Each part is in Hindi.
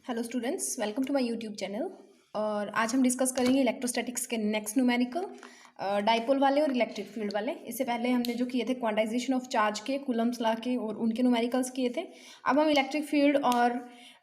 Hello students, welcome to my YouTube channel. और आज हम डिस्कस करेंगे इलेक्ट्रोस्टैटिक्स के नेक्स्ट न्यूमेरिकल डाइपोल वाले और इलेक्ट्रिक फील्ड वाले। इससे पहले हमने जो किए थे क्वांटाइजेशन ऑफ चार्ज के, कूलम्स लॉ के और उनके न्यूमेरिकल्स किए थे। अब हम इलेक्ट्रिक फील्ड और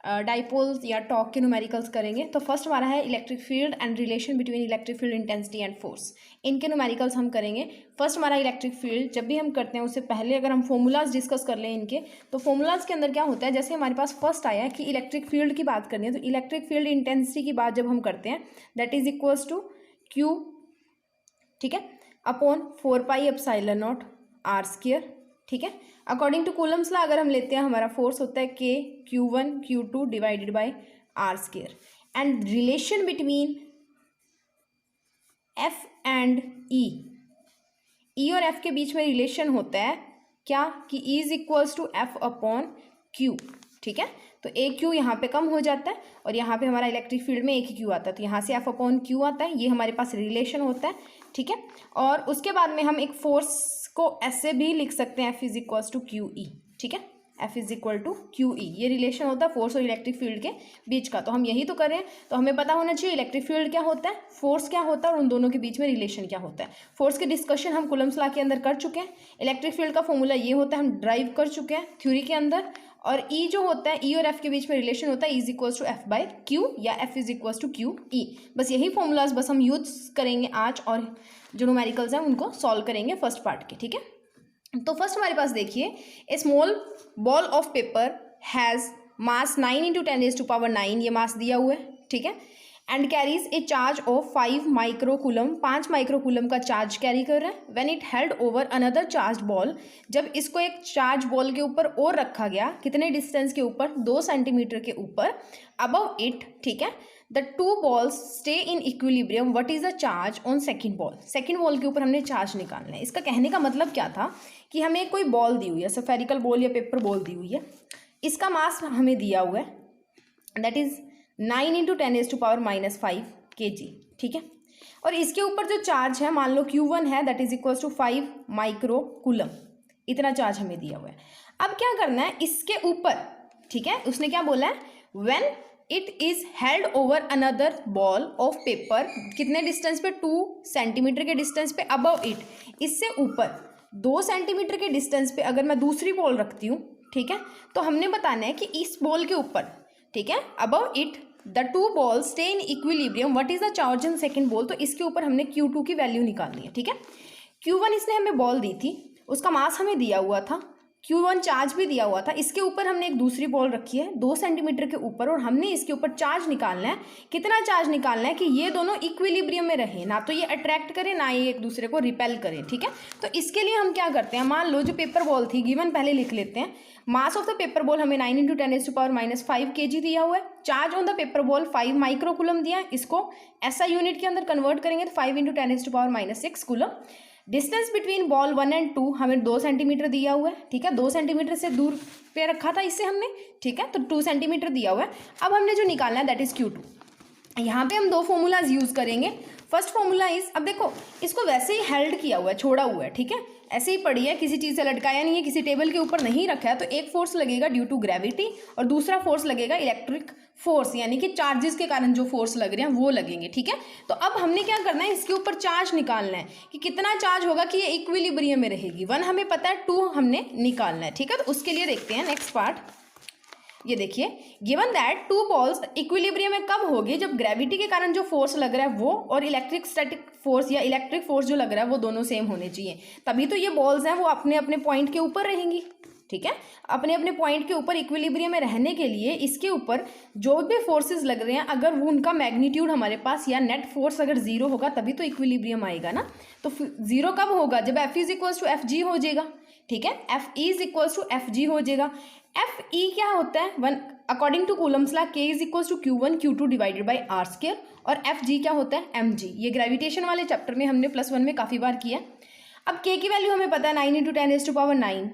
डाइपोल्स या टॉर्क के न्यूमेरिकल्स करेंगे। तो फर्स्ट हमारा है electric field and relation between electric field intensity and force. इनके न्यूमेरिकल्स हम करेंगे। फर्स्ट हमारा इलेक्ट्रिक फील्ड, जब भी हम करते हैं उससे पहले अगर हम फॉर्मूलाज डिस्कस कर लें इनके, तो फॉर्मूलाज के अंदर क्या होता है, जैसे हमारे पास फर्स्ट आया कि इलेक्ट्रिक फील्ड की बात करनी है, तो इलेक्ट्रिक फील्ड इंटेंसिटी की बात जब हम करते हैं that is equals to Q, ठीक है, अपॉन 4πε0 r², ठीक है। अकॉर्डिंग टू कूलम्स लॉ अगर हम लेते हैं, हमारा फोर्स होता है k q1 q2 divided by r²। And relation between F and E और F के बीच में रिलेशन होता है क्या कि E is equals to F upon Q, ठीक है। तो ए क्यू यहाँ पे कम हो जाता है और यहाँ पे हमारा इलेक्ट्रिक फील्ड में एक ही क्यू आता है, तो यहाँ से F अपॉन क्यू आता है। ये हमारे पास रिलेशन होता है, ठीक है। और उसके बाद में हम एक फोर्स को ऐसे भी लिख सकते हैं, F is equals to Q E, ठीक है। F is equal to Q E, ये रिलेशन होता है फोर्स और इलेक्ट्रिक फील्ड के बीच का। तो हम यही तो करें, तो हमें पता होना चाहिए इलेक्ट्रिक फील्ड क्या होता है, फोर्स क्या होता है और उन दोनों के बीच में रिलेशन क्या होता है। फोर्स के डिस्कशन हम कूलम्स लॉ के अंदर कर चुके हैं। इलेक्ट्रिक फील्ड का फॉर्मूला ये होता है, हम ड्राइव कर चुके हैं थ्योरी के अंदर। और E जो होता है, E और F के बीच में रिलेशन होता है E is equals to F by Q या F is equals to Q E. बस यही फॉर्मूलाज बस हम यूज करेंगे आज, और जो न्यूमेरिकल्स हैं उनको सॉल्व करेंगे फर्स्ट पार्ट के, ठीक है। तो फर्स्ट हमारे पास देखिए, a small ball of paper has mass 9 × 10⁻⁹, ये मास दिया हुआ है, ठीक है। And carries A charge of 5 microcoulomb, 5 microcoulomb का चार्ज कैरी कर रहा है। When it held over another charge ball, जब इसको एक चार्ज बॉल के ऊपर और रखा गया, कितने डिस्टेंस के ऊपर, 2 सेंटीमीटर के ऊपर, अबव इट, ठीक है, the two balls stay in equilibrium, what is the charge on second ball. Second ball के ऊपर हमने चार्ज निकालना है। इसका कहने का मतलब क्या था कि हमें कोई बॉल दी हुई है, स्फेरिकल बॉल या पेपर बॉल दी हुई है, इसका मास हमें दिया हुआ है दैट इज 9 × 10⁻⁵ kg, ठीक है। और इसके ऊपर जो चार्ज है, मान लो Q1 है, that is equals to 5 microcoulomb, इतना चार्ज हमें दिया हुआ है। अब क्या करना है इसके ऊपर, ठीक है, उसने क्या बोला है, when it is held over another ball of paper, कितने डिस्टेंस पे, 2 सेंटीमीटर के डिस्टेंस पे, अबव इट, इससे ऊपर 2 सेंटीमीटर के डिस्टेंस पे अगर मैं दूसरी बॉल रखती हूँ, ठीक है, तो हमने बताना है कि इस बॉल के ऊपर, ठीक है, above it the two ball stay in equilibrium, what is the charge in second ball. तो इसके ऊपर हमने Q2 की वैल्यू निकालनी है, ठीक है। Q1 इसने हमें बॉल दी थी, उसका मास हमें दिया हुआ था, Q1 चार्ज भी दिया हुआ था। इसके ऊपर हमने एक दूसरी बॉल रखी है 2 सेंटीमीटर के ऊपर, और हमने इसके ऊपर चार्ज निकालना है। कितना चार्ज निकालना है कि ये दोनों इक्विलिब्रियम में रहें, ना तो ये अट्रैक्ट करें ना ये एक दूसरे को रिपेल करें, ठीक है। तो इसके लिए हम क्या करते हैं, मान लो जो पेपर बॉल थी, गिवन पहले लिख लेते हैं, मास ऑफ द पेपर बॉल हमें 9 × 10⁻⁵ kg दिया हुआ है। Charge on the paper ball 5 microcoulomb दिया है। इसको ऐसा यूनिट के अंदर कन्वर्ट करेंगे तो 5 × 10⁻⁶ coulomb. Distance between ball 1 and 2 हमें 2 सेंटीमीटर दिया हुआ है, ठीक है। 2 सेंटीमीटर से दूर पे रखा था इससे हमने, ठीक है, तो 2 सेंटीमीटर दिया हुआ है। अब हमने जो निकालना है दैट इज Q2। यहाँ पे हम 2 फॉर्मूलाज यूज करेंगे। फर्स्ट फॉर्मूला इज, अब देखो इसको वैसे ही हेल्ड किया हुआ है, छोड़ा हुआ है, ठीक है, ऐसे ही पड़ी है, किसी चीज़ से लटकाया नहीं है, किसी टेबल के ऊपर नहीं रखा है। तो एक फोर्स लगेगा ड्यू टू ग्रेविटी और दूसरा फोर्स लगेगा इलेक्ट्रिक फोर्स, यानी कि चार्जेस के कारण जो फोर्स लग रहे हैं वो लगेंगे, ठीक है। तो अब हमने क्या करना है, इसके ऊपर चार्ज निकालना है कि कितना चार्ज होगा कि ये इक्विलिब्रियम में रहेगी। 1 हमें पता है, 2 हमने निकालना है, ठीक है। तो उसके लिए देखते हैं नेक्स्ट पार्ट। ये देखिए, गिवन दैट 2 बॉल्स इक्विलिब्रियम में कब होगी, जब ग्रेविटी के कारण जो फोर्स लग रहा है वो और इलेक्ट्रिक स्टैटिक फोर्स या इलेक्ट्रिक फोर्स जो लग रहा है वो दोनों सेम होने चाहिए, तभी तो ये बॉल्स हैं वो अपने अपने पॉइंट के ऊपर रहेंगी, ठीक है। अपने अपने पॉइंट के ऊपर इक्विलिब्रियम में रहने के लिए इसके ऊपर जो भी फोर्सेस लग रहे हैं, अगर वो उनका मैग्नीट्यूड हमारे पास या नेट फोर्स अगर 0 होगा तभी तो इक्विलिब्रियम आएगा ना। तो 0 कब होगा, जब F is equals to Fg हो जाएगा, ठीक है। F is equals to Fg हो जाएगा। Fe क्या होता है, 1 according to Coulomb's law K is equals to Q1 Q2 divided by r², और Fg क्या होता है, mg। ये ग्रेविटेशन वाले चैप्टर में हमने +1 में काफ़ी बार किया। अब K की वैल्यू हमें पता है 9 × 10⁻⁹,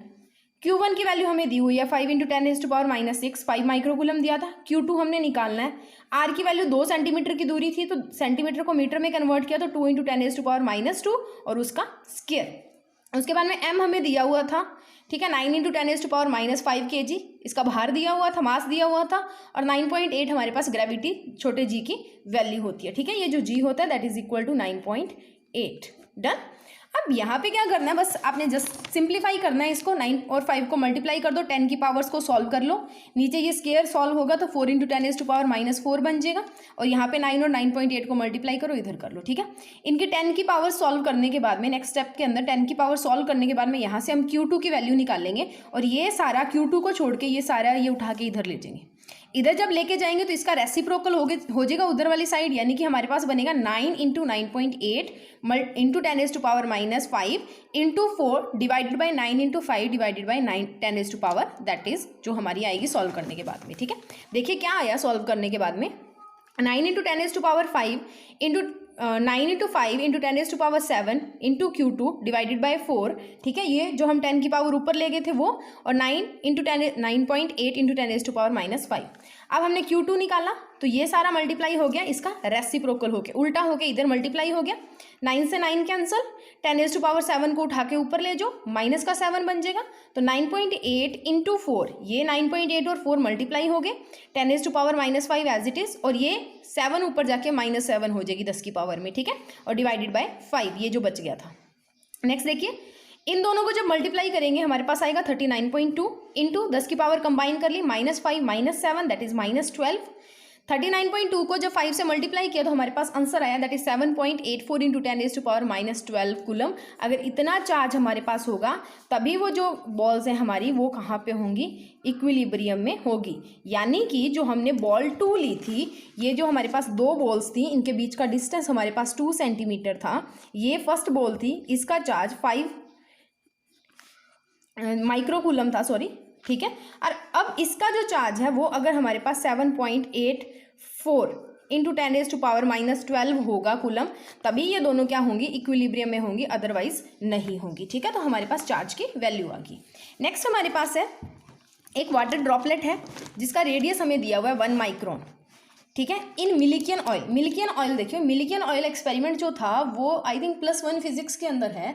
Q1 की वैल्यू हमें दी हुई है 5 × 10⁻⁶, 5 माइक्रोकूलम दिया था। Q2 हमने निकालना है, R की वैल्यू 2 सेंटीमीटर की दूरी थी, तो सेंटीमीटर को मीटर में कन्वर्ट किया तो 2 × 10⁻⁻² और उसका स्क्वायर। उसके बाद में M हमें दिया हुआ था ठीक है। 9 इंटू 10⁻⁻5 kg इसका भार दिया हुआ था, मास दिया हुआ था, और 9.8 हमारे पास ग्रेविटी छोटे जी की वैल्यू होती है। ठीक है, ये जो जी होता है that is equal to 9.8। Done. अब यहाँ पे क्या करना है, बस आपने जस्ट सिंप्लीफाई करना है इसको। 9 और 5 को मल्टीप्लाई कर दो, 10 की पावर्स को सॉल्व कर लो। नीचे ये स्केयर सॉल्व होगा तो 4 इंटू 10⁻⁻4 बन जाएगा, और यहाँ पे 9 और 9.8 को मल्टीप्लाई करो, इधर कर लो। ठीक है, इनकी 10 की पावर सॉल्व करने के बाद में नेक्स्ट स्टेप के अंदर 10 की पावर सॉल्व करने के बाद में यहाँ से हम Q2 की वैल्यू निकालेंगे, और ये सारा Q2 को छोड़ के ये सारा ये उठा के इधर ले जाएंगे। इधर जब लेके जाएंगे तो इसका रेसिप्रोकल हो जाएगा उधर वाली साइड, यानी कि हमारे पास बनेगा 9 into 9.8 into 10⁻⁵ into 4 divided by 9 into 5 divided by 10⁻, that is जो हमारी आएगी सॉल्व करने के बाद में। ठीक है, देखिए क्या आया सॉल्व करने के बाद में, 9 into 10⁻5 into 9 into 5 into 10⁻7 into Q2 divided by 4। ठीक है, ये जो हम 10 की पावर ऊपर ले गए थे वो, और 9 इंटू 9.8 इंटू 10⁻⁵। अब हमने Q2 निकाला तो ये सारा मल्टीप्लाई हो गया, इसका रेसिप्रोकल हो गया, उल्टा हो गया, इधर मल्टीप्लाई हो गया। 9 से 9 कैंसल, 10⁻7 को उठा के ऊपर ले जाओ, माइनस का 7 बन जाएगा, तो 9.8 इंटू 4, ये 9.8 और 4 मल्टीप्लाई हो गए, 10⁻⁻5 एज इट इज, और ये 7 ऊपर जाके -7 हो जाएगी 10 की पावर में। ठीक है, और डिवाइडेड बाय 5, ये जो बच गया था। नेक्स्ट देखिए, इन दोनों को जब मल्टीप्लाई करेंगे हमारे पास आएगा 39.2 इंटू 10 की पावर कंबाइन कर ली, -5 -7 दैट इज -12। 39.2 को जब 5 से मल्टीप्लाई किया तो हमारे पास आंसर आया दैट इज 7.84 इंटू 10⁻⁻12 कूलम। अगर इतना चार्ज हमारे पास होगा तभी वो जो बॉल्स हैं हमारी वो कहाँ पे होंगी, इक्विलिब्रियम में होगी। यानी कि जो हमने बॉल 2 ली थी, ये जो हमारे पास 2 बॉल्स थी, इनके बीच का डिस्टेंस हमारे पास 2 सेंटीमीटर था। ये फर्स्ट बॉल थी, इसका चार्ज 5 माइक्रोकूलम था, सॉरी। ठीक है, और अब इसका जो चार्ज है वो अगर हमारे पास 7.84 इंटू 10⁻⁻12 होगा कूलम, तभी ये दोनों क्या होंगी, इक्विलिब्रियम में होंगी, अदरवाइज नहीं होंगी। ठीक है, तो हमारे पास चार्ज की वैल्यू आ गई। नेक्स्ट हमारे पास है एक वाटर ड्रॉपलेट है जिसका रेडियस हमें दिया हुआ है 1 माइक्रोन। ठीक है, इन मिलिकियन ऑयल, मिलिकियन ऑयल देखिए, मिलिकियन ऑयल एक्सपेरिमेंट जो था वो आई थिंक +1 फिजिक्स के अंदर है,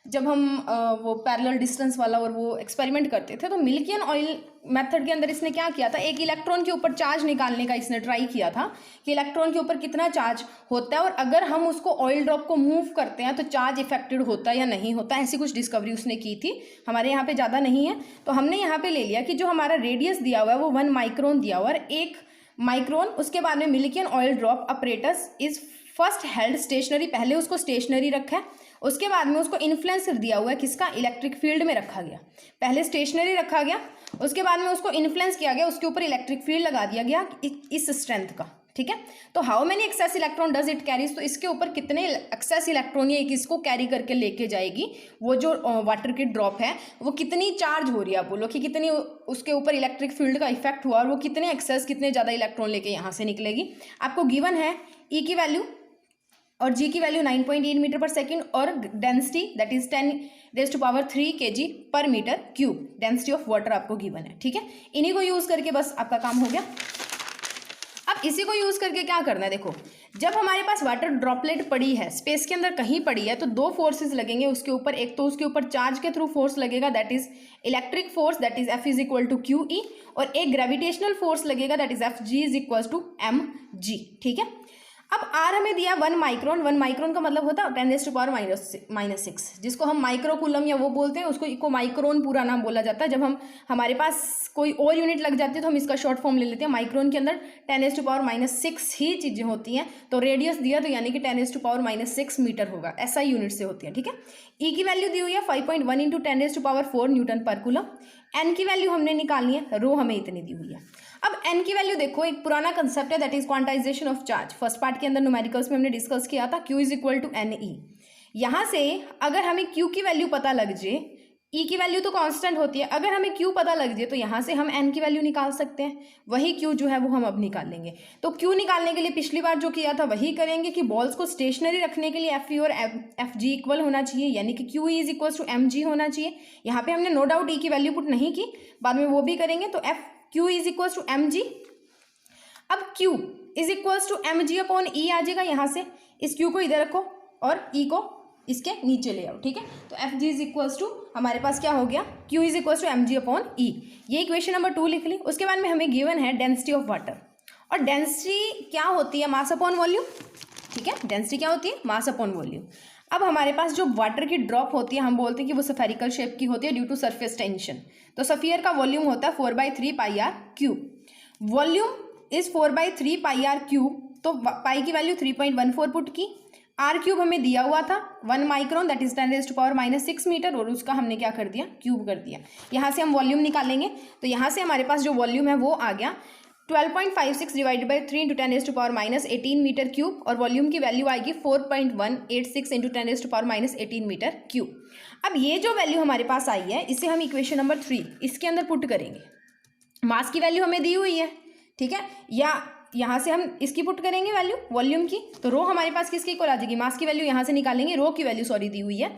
जब हम वो पैरेलल डिस्टेंस वाला और वो एक्सपेरिमेंट करते थे। तो मिलिकियन ऑयल मेथड के अंदर इसने क्या किया था, एक इलेक्ट्रॉन के ऊपर चार्ज निकालने का इसने ट्राई किया था कि इलेक्ट्रॉन के ऊपर कितना चार्ज होता है, और अगर हम उसको ऑयल ड्रॉप को मूव करते हैं तो चार्ज इफेक्टेड होता है या नहीं होता, ऐसी कुछ डिस्कवरी उसने की थी। हमारे यहाँ पे ज़्यादा नहीं है, तो हमने यहाँ पे ले लिया कि जो हमारा रेडियस दिया हुआ है वो 1 माइक्रोन दिया हुआ है, 1 माइक्रोन। उसके बाद में Millikan oil drop apparatus is first held stationary, पहले उसको स्टेशनरी रखा है, उसके बाद में उसको इन्फ्लुएंसर दिया हुआ है किसका, इलेक्ट्रिक फील्ड में रखा गया। पहले स्टेशनरी रखा गया, उसके बाद में उसको इन्फ्लुएंस किया गया, उसके ऊपर इलेक्ट्रिक फील्ड लगा दिया गया इस स्ट्रेंथ का। ठीक है, तो how many excess electron does it carries, तो इसके ऊपर कितने एक्सेस इलेक्ट्रॉन ये किसको कैरी करके लेके जाएगी, वो जो वाटर की ड्रॉप है वो कितनी चार्ज हो रही है, आप बोलो कि कितनी उसके ऊपर इलेक्ट्रिक फील्ड का इफेक्ट हुआ, और वो कितने एक्सेस, कितने ज़्यादा इलेक्ट्रॉन लेके यहाँ से निकलेगी। आपको गिवन है ई की वैल्यू और जी की वैल्यू 9.8 मीटर पर सेकेंड, और डेंसिटी दैट इज 10⁻³ kg पर metre cube, density of water आपको गिवन है। ठीक है, इन्हीं को यूज़ करके बस आपका काम हो गया। अब इसी को यूज़ करके क्या करना है, देखो जब हमारे पास वाटर ड्रॉपलेट पड़ी है, स्पेस के अंदर कहीं पड़ी है, तो 2 फोर्सेस लगेंगे उसके ऊपर। एक तो उसके ऊपर चार्ज के थ्रू फोर्स लगेगा that is electric force that is F is equal to QE, और एक ग्रेविटेशनल फोर्स लगेगा that is FG is equal to mg। ठीक है, अब R हमें दिया 1 माइक्रोन, 1 माइक्रोन का मतलब होता है 10⁻⁻6, जिसको हम माइक्रोकूलम या वो बोलते हैं, उसको माइक्रोन पूरा नाम बोला जाता है। जब हमारे पास कोई और यूनिट लग जाती है तो हम इसका शॉर्ट फॉर्म ले लेते हैं। माइक्रोन के अंदर 10⁻⁻6 ही चीज़ें होती हैं, तो रेडियस दिया तो यानी कि 10⁻⁻6 मीटर होगा, ऐसा यूनिट से होती है। ठीक है, ई की वैल्यू दी हुई है 5.1 इंटू 10⁻4 न्यूटन पर कूलम। एन की वैल्यू हमने निकालनी है, रो हमें इतनी दी हुई है। अब एन की वैल्यू देखो, एक पुराना कंसेप्ट है that is quantisation of charge, first part के अंदर न्यूमेरिकल्स में हमने डिस्कस किया था, Q is equal to NE। यहाँ से अगर हमें Q की वैल्यू पता लग जाए, E की वैल्यू तो कांस्टेंट होती है, अगर हमें Q पता लग जाए तो यहाँ से हम N की वैल्यू निकाल सकते हैं। वही Q जो है वो हम अब निकाल लेंगे। तो Q निकालने के लिए पिछली बार जो किया था वही करेंगे कि बॉल्स को स्टेशनरी रखने के लिए FE और FG इक्वल होना चाहिए, यानी कि QE is equal to MG होना चाहिए। यहाँ पे हमने नो डाउट E की वैल्यू पुट नहीं की, बाद में वो भी करेंगे। तो Q is equal to MG, अब Q is equal to MG upon E आ जाएगा। यहाँ से इस Q को इधर रखो और E को इसके नीचे ले आओ, ठीक है। तो F G is equals to हमारे पास क्या हो गया, Q is equals to M G upon E. ये इक्वेशन नंबर 2 लिख ली। उसके बाद में हमें गिवन है डेंसिटी ऑफ वाटर, और डेंसिटी क्या होती है, मास अपॉन वॉल्यूम, ठीक है। डेंसिटी क्या होती है, मास अपॉन वॉल्यूम। अब हमारे पास जो वाटर की ड्रॉप होती है हम बोलते हैं कि वो स्फेरिकल शेप की होती है ड्यू टू सरफेस टेंशन। तो स्फीयर का वॉल्यूम होता है 4/3 pi R cube. Volume is 4/3 pi R cube, तो पाई की वैल्यू 3.14 पुट की। आर क्यूब हमें दिया हुआ था 1 माइक्रोन, दैट इज 10⁻⁻6 मीटर, और उसका हमने क्या कर दिया, क्यूब कर दिया। यहाँ से हम वॉल्यूम निकालेंगे, तो यहाँ से हमारे पास जो वॉल्यूम है वो आ गया 12.56 divided by 3 into 10⁻18 metre cube, और वॉल्यूम की वैल्यू आएगी 4.186 इंटू 10⁻18 मीटर क्यूब। अब ये जो वैल्यू हमारे पास आई है इसे हम इक्वेशन नंबर 3 इसके अंदर पुट करेंगे। मास की वैल्यू हमें दी हुई है, ठीक है, या यहाँ से हम इसकी पुट करेंगे वैल्यू वॉल्यूम की, तो रो हमारे पास किसके इक्वल आ जाएगी, मास की वैल्यू यहाँ से निकालेंगे, रो की वैल्यू सॉरी दी हुई है,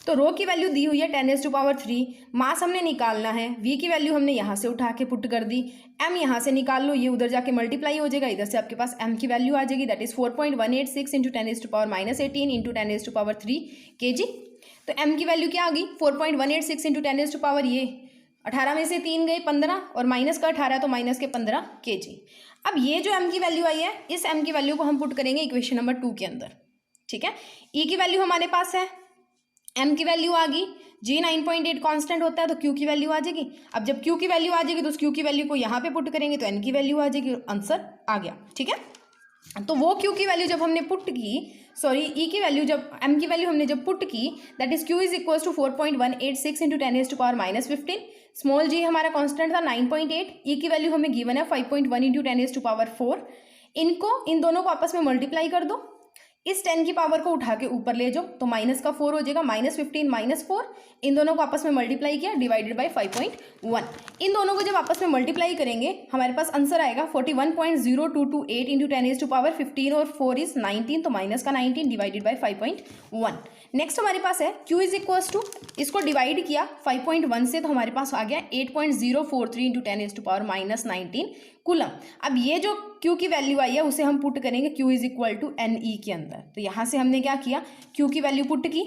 तो रो की वैल्यू दी हुई है 10⁻3, मास हमने निकालना है, वी की वैल्यू हमने यहाँ से उठा के पुट कर दी, एम यहाँ से निकाल लो, ये उधर जाके मल्टीप्लाई हो जाएगा, इधर से आपके पास एम की वैल्यू आ जाएगी, that is 4.186 into 10⁻18 into 10⁻3 kg। तो एम की वैल्यू क्या आ गई, 4.186 इंटू 10 ये 18 में से 3 गए 15, और माइनस का 18 तो माइनस के 15 kg। अब ये जो m की वैल्यू आई है इस m की वैल्यू को हम पुट करेंगे इक्वेशन नंबर 2 के अंदर, ठीक है। e की वैल्यू हमारे पास है, m की वैल्यू आ गई, g 9.8 कांस्टेंट होता है तो q की वैल्यू आ जाएगी। अब जब q की वैल्यू आ जाएगी तो उस q की वैल्यू को यहाँ पे पुट करेंगे तो n की वैल्यू आ जाएगी, आंसर आ गया, ठीक है। तो वो q की वैल्यू जब हमने पुट की, सॉरी e की वैल्यू जब m की वैल्यू हमने जब पुट की, that is q is equal to 4.186 into 10⁻⁻15, small G हमारा कांस्टेंट था 9.8, ई की वैल्यू हमें गिवन है 5.1 इंटू 10⁻4। इन दोनों को आपस में मल्टीप्लाई कर दो, इस 10 की पावर को उठा के ऊपर ले जाओ तो माइनस का 4 हो जाएगा, -15 -4, इन दोनों को आपस में मल्टीप्लाई किया डिवाइडेड बाई 5.1। इन दोनों को जब आपस में मल्टीप्लाई करेंगे हमारे पास आंसर आएगा 41.0228 इंटू 10⁻15, और 4 इज 19, तो माइनस का 19 डिवाइडेड बाई 5.1। नेक्स्ट हमारे पास है q इज इक्वल्स टू, इसको डिवाइड किया 5.1 से तो हमारे पास आ गया 8.043 इंटू 10⁻⁻19 कूलम। अब ये जो q की वैल्यू आई है उसे हम पुट करेंगे q is equal to N E के अंदर। तो यहाँ से हमने क्या किया, q की वैल्यू पुट की,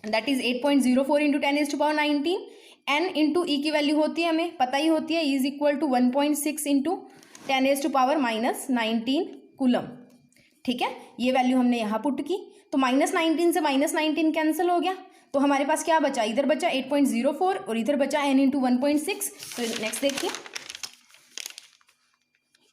that is 8.04 into 10⁻19, n into E की वैल्यू होती है हमें पता ही होती है, is equal to 1.6 into 10⁻⁻19 coulomb, ठीक है। ये वैल्यू हमने यहाँ पुट की, तो -19 से -19 कैंसिल हो गया, तो हमारे पास क्या बचा, इधर बचा 8.04 और इधर बचा n इंटू 1.6। तो नेक्स्ट देखिए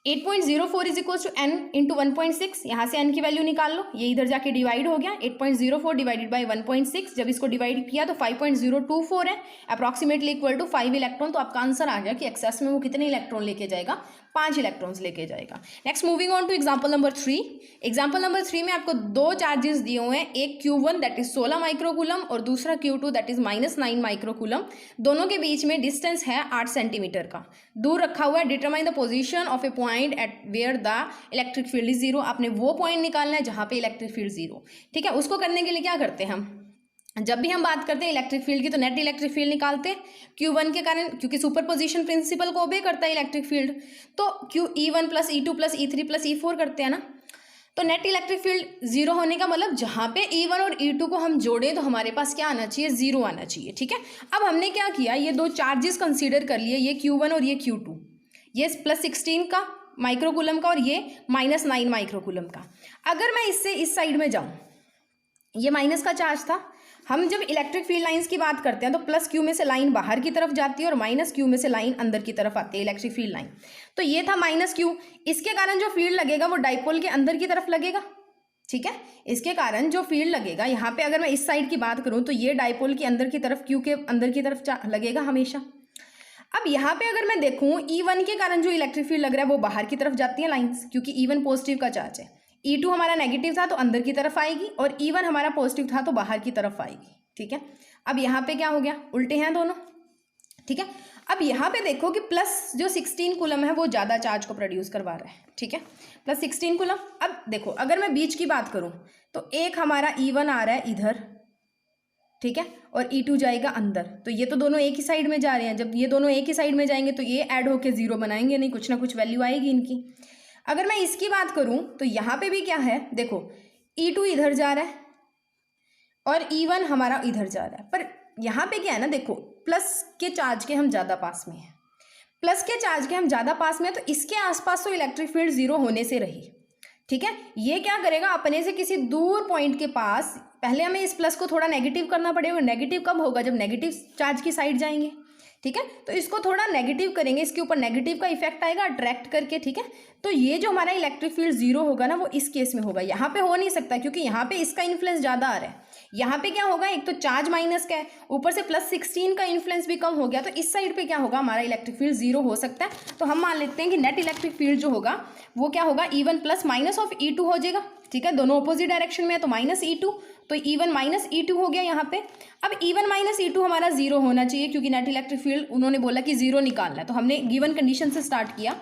8.04 is equal to n into 1.6, यहाँ से n की वैल्यू निकाल लो, ये इधर जाके डिवाइड हो गया, 8.04 डिवाइडेड बाई 1.6, जब इसको डिवाइड किया तो 5.024 है, अप्रॉक्सीमेटली इक्वल टू 5 इलेक्ट्रॉन। तो आपका आंसर आ गया कि एक्सेस में वो कितने इलेक्ट्रॉन लेके जाएगा, 5 इलेक्ट्रॉन्स लेके जाएगा। Next moving on to example number 3। Example number 3 में आपको 2 चार्जेस दिए हुए हैं, एक Q1 दैट इज 16 माइक्रोकूलम और दूसरा Q2 दैट इज -9 माइक्रोकूलम। दोनों के बीच में डिस्टेंस है 8 सेंटीमीटर का, दूर रखा हुआ है। Determine the position of a point at where the electric field is 0। आपने वो पॉइंट निकालना है जहाँ पे इलेक्ट्रिक फील्ड 0, ठीक है। उसको करने के लिए क्या करते हैं हम, जब भी हम बात करते हैं इलेक्ट्रिक फील्ड की तो नेट इलेक्ट्रिक फील्ड निकालते हैं Q1 के कारण, क्योंकि सुपरपोजिशन प्रिंसिपल को ओबे करता है इलेक्ट्रिक फील्ड, तो E1 plus E2 plus E3 plus E4 करते हैं ना। तो नेट इलेक्ट्रिक फील्ड 0 होने का मतलब जहाँ पे E1 और E2 को हम जोड़ें तो हमारे पास क्या आना चाहिए, 0 आना चाहिए, ठीक है। अब हमने क्या किया, ये 2 चार्जेस कंसीडर कर लिए, ये Q1 और ये Q2, ये +16 का माइक्रोकूलम का और ये -9 माइक्रोकूलम का। अगर मैं इससे इस साइड में जाऊँ, ये माइनस का चार्ज था, हम जब इलेक्ट्रिक फील्ड लाइंस की बात करते हैं तो प्लस क्यू में से लाइन बाहर की तरफ जाती है और माइनस क्यू में से लाइन अंदर की तरफ आती है इलेक्ट्रिक फील्ड लाइन। तो ये था माइनस क्यू, इसके कारण जो फील्ड लगेगा वो डाइपोल के अंदर की तरफ लगेगा, ठीक है। इसके कारण जो फील्ड लगेगा यहाँ पे, अगर मैं इस साइड की बात करूँ तो ये डाइपोल के अंदर की तरफ, क्यू के अंदर की तरफ लगेगा हमेशा। अब यहाँ पे अगर मैं देखूँ E1 के कारण जो इलेक्ट्रिक फील्ड लग रहा है वो बाहर की तरफ जाती है लाइन्स, क्योंकि E1 पॉजिटिव का चार्ज है, E2 हमारा नेगेटिव था तो अंदर की तरफ आएगी और E1 हमारा पॉजिटिव था तो बाहर की तरफ आएगी, ठीक है। अब यहाँ पे क्या हो गया, उल्टे हैं दोनों, ठीक है। अब यहाँ पे देखो कि प्लस जो 16 कूलम है वो ज़्यादा चार्ज को प्रोड्यूस करवा रहा है, ठीक है, +16 कूलम। अब देखो अगर मैं बीच की बात करूँ तो एक हमारा E1 आ रहा है इधर, ठीक है, और E2 जाएगा अंदर, तो ये तो दोनों एक ही साइड में जा रहे हैं। जब ये दोनों एक ही साइड में जाएंगे तो ये ऐड होके 0 बनाएंगे नहीं, कुछ ना कुछ वैल्यू आएगी इनकी। अगर मैं इसकी बात करूं तो यहाँ पे भी क्या है, देखो E2 इधर जा रहा है और E1 हमारा इधर जा रहा है। पर यहाँ पे क्या है ना, देखो प्लस के चार्ज के हम ज़्यादा पास में हैं, प्लस के चार्ज के हम ज़्यादा पास में हैं, तो इसके आसपास तो इलेक्ट्रिक फील्ड जीरो होने से रही, ठीक है। ये क्या करेगा, अपने से किसी दूर पॉइंट के पास पहले हमें इस प्लस को थोड़ा नेगेटिव करना पड़ेगा। नेगेटिव कब होगा, जब नेगेटिव चार्ज की साइड जाएंगे, ठीक है। तो इसको थोड़ा नेगेटिव करेंगे, इसके ऊपर नेगेटिव का इफेक्ट आएगा अट्रैक्ट करके, ठीक है। तो ये जो हमारा इलेक्ट्रिक फील्ड जीरो होगा ना, वो इस केस में होगा। यहाँ पे हो नहीं सकता क्योंकि यहाँ पे इसका इन्फ्लुएंस ज़्यादा आ रहा है। यहाँ पे क्या होगा, एक तो चार्ज माइनस का है, ऊपर से +16 का इन्फ्लुएंस भी कम हो गया, तो इस साइड पे क्या होगा, हमारा इलेक्ट्रिक फील्ड जीरो हो सकता है। तो हम मान लेते हैं कि नेट इलेक्ट्रिक फील्ड जो होगा वो क्या होगा, E1 plus minus of E2 हो जाएगा, ठीक है। दोनों अपोजिट डायरेक्शन में है तो -E2, तो E1 माइनस E2 हो गया यहाँ पे। अब E1 माइनस E2 हमारा जीरो होना चाहिए क्योंकि नेट इलेक्ट्रिक फील्ड उन्होंने बोला कि जीरो निकालना है, तो हमने गिवन कंडीशन से स्टार्ट किया।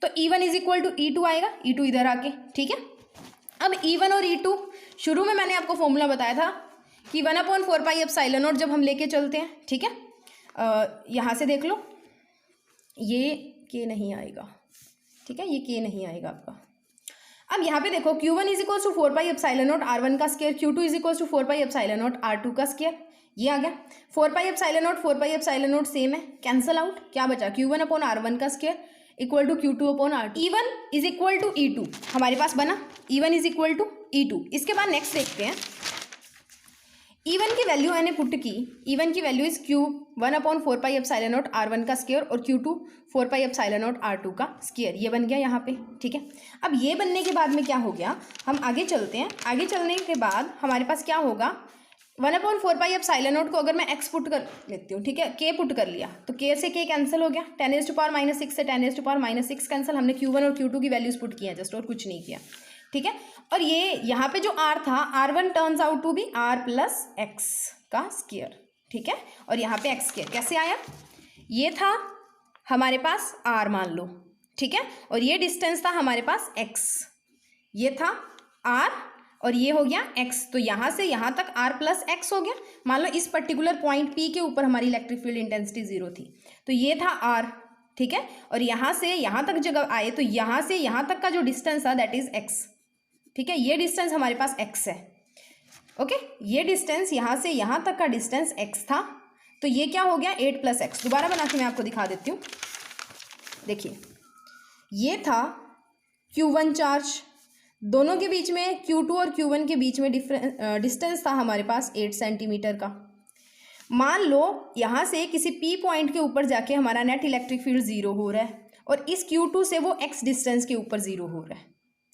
तो E1 is equal to E2 आएगा, E2 इधर आके, ठीक है। अब E1 और E2 शुरू में मैंने आपको फॉर्मूला बताया था कि 1/4πε0 जब हम लेके चलते हैं, ठीक है। यहाँ से देख लो, ये K नहीं आएगा, ठीक है, ये K नहीं आएगा आपका। अब यहाँ पे देखो Q1 is equal to 4πε0 R1 का square, Q2 is equal to 4πε0 R2 का स्क्वायर, ये आ गया। 4πε0 सेम है, कैंसल आउट, क्या बचा, Q1/R1 का square equal to Q2/R2। E1 is equal to E2 हमारे पास बना, E1 is equal to E2। इसके बाद नेक्स्ट देखते हैं, E1 की वैल्यू मैंने पुट की, E1 की वैल्यू इज Q1/4πε0 R1 का स्क्वायर और Q2 4πε0 R2 का स्क्वायर, ये बन गया यहाँ पे, ठीक है। अब ये बनने के बाद में क्या हो गया, हम आगे चलते हैं। आगे चलने के बाद हमारे पास क्या होगा, 1/4πε0 को अगर मैं x पुट कर लेती हूँ, ठीक है, k पुट कर लिया तो k से k कैंसिल हो गया, 10⁻⁻6 से 10⁻⁻6 कैंसिल। हमने Q1 और Q2 की वैल्यूज पुट की हैं जस्ट, और कुछ नहीं किया, ठीक है। और ये यहाँ पे जो R था, R1 turns out to be R plus X का स्क्वायर, ठीक है। और यहाँ पे एक्स स्क्वायर कैसे आया, ये था हमारे पास R मान लो, ठीक है, और ये डिस्टेंस था हमारे पास x, ये था R और ये हो गया x, तो यहाँ से यहाँ तक R प्लस एक्स हो गया। मान लो इस पर्टिकुलर पॉइंट P के ऊपर हमारी इलेक्ट्रिक फील्ड इंटेंसिटी जीरो थी, तो ये था R, ठीक है। और यहाँ से यहाँ तक जब आए तो यहाँ से यहाँ तक का जो डिस्टेंस था दैट इज x, ठीक है। ये डिस्टेंस हमारे पास x है, ओके। ये डिस्टेंस यहाँ से यहाँ तक का डिस्टेंस x था, तो ये क्या हो गया 8 + x। दोबारा बना के मैं आपको दिखा देती हूँ, देखिए ये था Q1 चार्ज, दोनों के बीच में Q2 और Q1 के बीच में डिस्टेंस था हमारे पास 8 सेंटीमीटर का। मान लो यहाँ से किसी P पॉइंट के ऊपर जाके हमारा नेट इलेक्ट्रिक फील्ड जीरो हो रहा है और इस Q2 से वो x डिस्टेंस के ऊपर जीरो हो रहा है,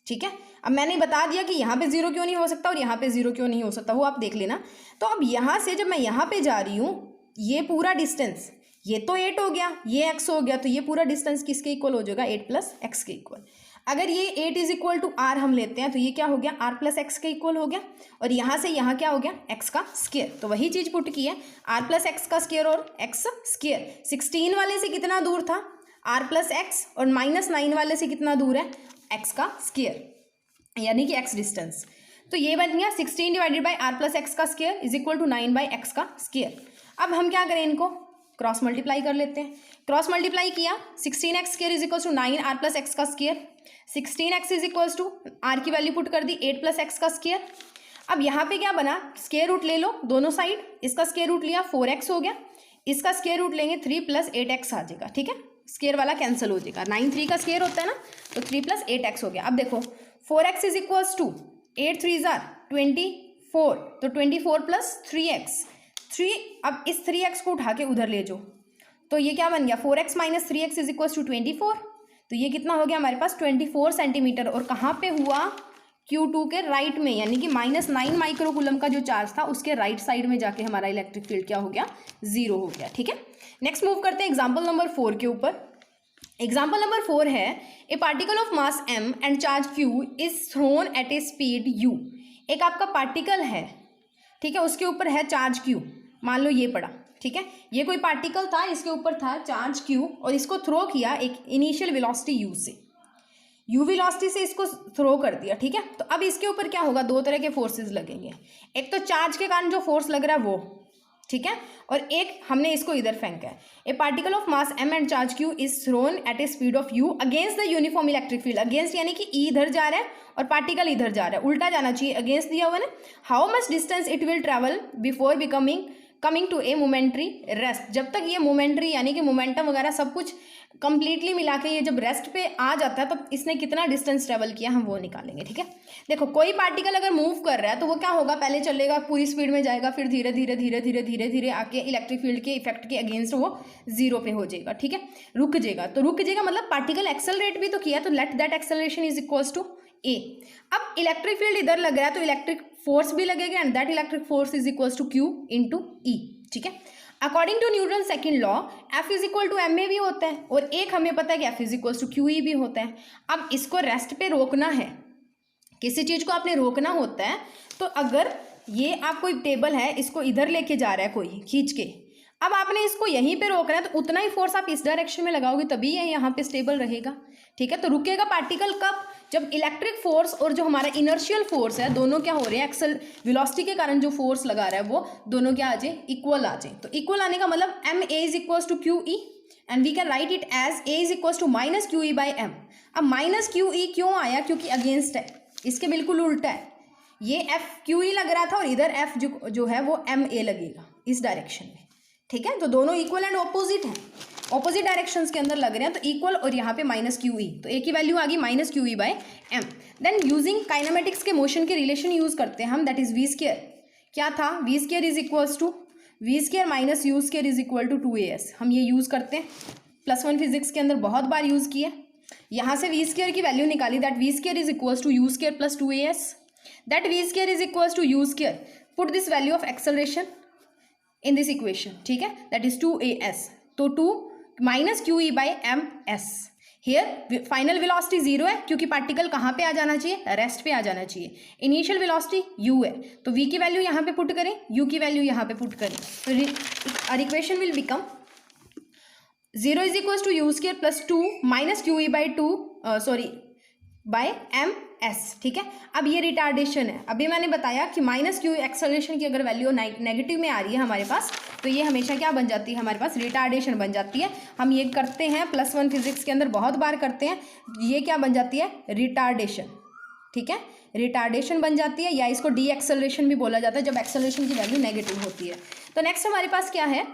ठीक है। अब मैंने बता दिया कि यहाँ पे जीरो क्यों नहीं हो सकता और यहाँ पे जीरो क्यों नहीं हो सकता, वो आप देख लेना। तो अब यहाँ से जब मैं यहाँ पे जा रही हूँ, ये पूरा डिस्टेंस, ये तो 8 हो गया, ये x हो गया, तो ये पूरा डिस्टेंस किसके इक्वल हो जाएगा, 8 + x के इक्वल। अगर ये 8 इज इक्वल टू R हम लेते हैं तो ये क्या हो गया, R प्लस एक्स के इक्वल हो गया। और यहाँ से यहाँ क्या हो गया, x का स्क्वायर, तो वही चीज़ पुट की है, R प्लस एक्स का स्क्वायर और x स्क्वायर। 16 वाले से कितना दूर था, R प्लस एक्स, और -9 वाले से कितना दूर है, x का स्क्वायर, यानी कि x डिस्टेंस। तो ये बन गया 16 divided by R plus X का square is equal to 9/x का स्क्वायर। अब हम क्या करें, इनको क्रॉस मल्टीप्लाई कर लेते हैं। क्रॉस मल्टीप्लाई किया, 16x square is equal to 9R plus X का square, 16x is equal to R की वैल्यू पुट कर दी 8 + x का स्क्वायर। अब यहाँ पे क्या बना, स्क्वायर रूट ले लो दोनों साइड, इसका स्क्वायर रूट लिया 4x हो गया, इसका स्क्वायर रूट लेंगे 3 + 8x आ जाएगा, ठीक है। स्क्वायर वाला कैंसिल हो जाएगा, 9 3 का स्क्वायर होता है ना, तो 3 + 8x हो गया। अब देखो 4x इज इक्वल्स टू 8 3 24, तो 24 + 3x 3। अब इस 3x को उठा के उधर ले जाओ, तो ये क्या बन गया, 4x - 3x is equals to 24, तो ये कितना हो गया हमारे पास 24 सेंटीमीटर। और कहाँ पे हुआ, Q2 के राइट में, यानी कि -9 माइक्रोकूलम का जो चार्ज था उसके राइट साइड में जाके हमारा इलेक्ट्रिक फील्ड क्या हो गया, जीरो हो गया, ठीक है। नेक्स्ट मूव करते हैं एग्जाम्पल नंबर 4 के ऊपर। एग्जाम्पल नंबर 4 है, a particle of mass m and charge q is thrown at a speed u। एक आपका पार्टिकल है, ठीक है, उसके ऊपर है चार्ज q, मान लो ये पड़ा, ठीक है। ये कोई पार्टिकल था, इसके ऊपर था चार्ज q और इसको थ्रो किया एक इनिशियल वेलोसिटी u से, u वेलोसिटी से इसको थ्रो कर दिया, ठीक है। तो अब इसके ऊपर क्या होगा, दो तरह के फोर्सेस लगेंगे, एक तो चार्ज के कारण जो फोर्स लग रहा है वो, ठीक है, और एक हमने इसको इधर फेंका है। A particle of mass m and charge q is thrown at a speed of u against the uniform electric field. Against यानी कि e इधर जा रहा है और पार्टिकल इधर जा रहा है, उल्टा जाना चाहिए, अगेंस्ट दिया हुआ ना। How much distance it will travel before coming to a momentary rest. जब तक ये मोमेंट्री यानी कि मोमेंटम वगैरह सब कुछ कंप्लीटली मिला के ये जब रेस्ट पे आ जाता है तो इसने कितना डिस्टेंस ट्रेवल किया हम वो निकालेंगे। ठीक है, देखो कोई पार्टिकल अगर मूव कर रहा है तो वो क्या होगा, पहले चलेगा पूरी स्पीड में जाएगा, फिर धीरे धीरे धीरे धीरे धीरे धीरे आके इलेक्ट्रिक फील्ड के इफेक्ट के अगेंस्ट वो जीरो पे हो जाएगा। ठीक है, रुक जाएगा, तो रुक जाएगा मतलब पार्टिकल एक्सेलरेट भी तो किया, तो let that acceleration is equals to A. अब इलेक्ट्रिक फील्ड इधर लग रहा है तो इलेक्ट्रिक फोर्स भी लगेगा and that electric force is equals to Q into E. ठीक है, according to Newton second law F is equal to M A भी होता है और एक हमें पता है कि F is equal to Q E भी होता है। अब इसको रेस्ट पे रोकना है, किसी चीज़ को आपने रोकना होता है, तो अगर ये आप कोई टेबल है इसको इधर लेके जा रहा है कोई खींच के, अब आपने इसको यहीं पे रोकना है तो उतना ही फोर्स आप इस डायरेक्शन में लगाओगे तभी ये यहाँ पे स्टेबल रहेगा। ठीक है, तो रुकेगा पार्टिकल कब, जब इलेक्ट्रिक फोर्स और जो हमारा इनर्शियल फोर्स है दोनों क्या हो रहे हैं, एक्सल वेलोसिटी के कारण जो फोर्स लगा रहा है वो दोनों क्या आ जाए, इक्वल आ जाए। तो इक्वल आने का मतलब M A is equals to Q E and we can write it as A is equals to minus Q E by M. अब माइनस क्यू ई क्यों आया, क्योंकि अगेंस्ट है, इसके बिल्कुल उल्टा है, ये एफ क्यू ई लग रहा था और इधर एफ जो है वो एम ए लगेगा इस डायरेक्शन में। ठीक है, तो दोनों इक्वल एंड ऑपोजिट हैं, ऑपोजिट डायरेक्शंस के अंदर लग रहे हैं, तो इक्वल और यहाँ पे माइनस क्यू ई, तो ए की वैल्यू आ गई minus Q E by M. Then using kinematics के मोशन के रिलेशन यूज करते हैं हम, दैट इज वी स्क्वायर। क्या था, V square is equals to V square minus U square is equal to 2as। हम ये यूज करते हैं, +1 फिजिक्स के अंदर बहुत बार यूज किया। यहाँ से वी स्क्वायर की वैल्यू निकाली, that V square is equals to U square plus 2as, that V square is equals to U square, put this value of acceleration in this equation. ठीक है, दैट इज 2as, तो 2 minus Q E by M S. Here final velocity 0 है क्योंकि पार्टिकल कहाँ पे आ जाना चाहिए, रेस्ट पे आ जाना चाहिए। इनिशियल वेलोसिटी u है, तो v की वैल्यू यहाँ पे पुट करें, u की वैल्यू यहाँ पे पुट करें, तो our equation will become 0 is equals to U square plus 2 minus Q E by 2 by M S. ठीक है, अब ये रिटार्डेशन है, अभी मैंने बताया कि माइनस क्यू एक्सेलरेशन की अगर वैल्यू नेगेटिव में आ रही है हमारे पास तो ये हमेशा क्या बन जाती है, हमारे पास रिटार्डेशन बन जाती है। हम ये करते हैं +1 फिजिक्स के अंदर बहुत बार करते हैं, ये क्या बन जाती है, रिटार्डेशन। ठीक है, रिटार्डेशन बन जाती है, या इसको डी एक्सेलरेशन भी बोला जाता है जब एक्सेलरेशन की वैल्यू नेगेटिव होती है। तो नेक्स्ट हमारे पास क्या है,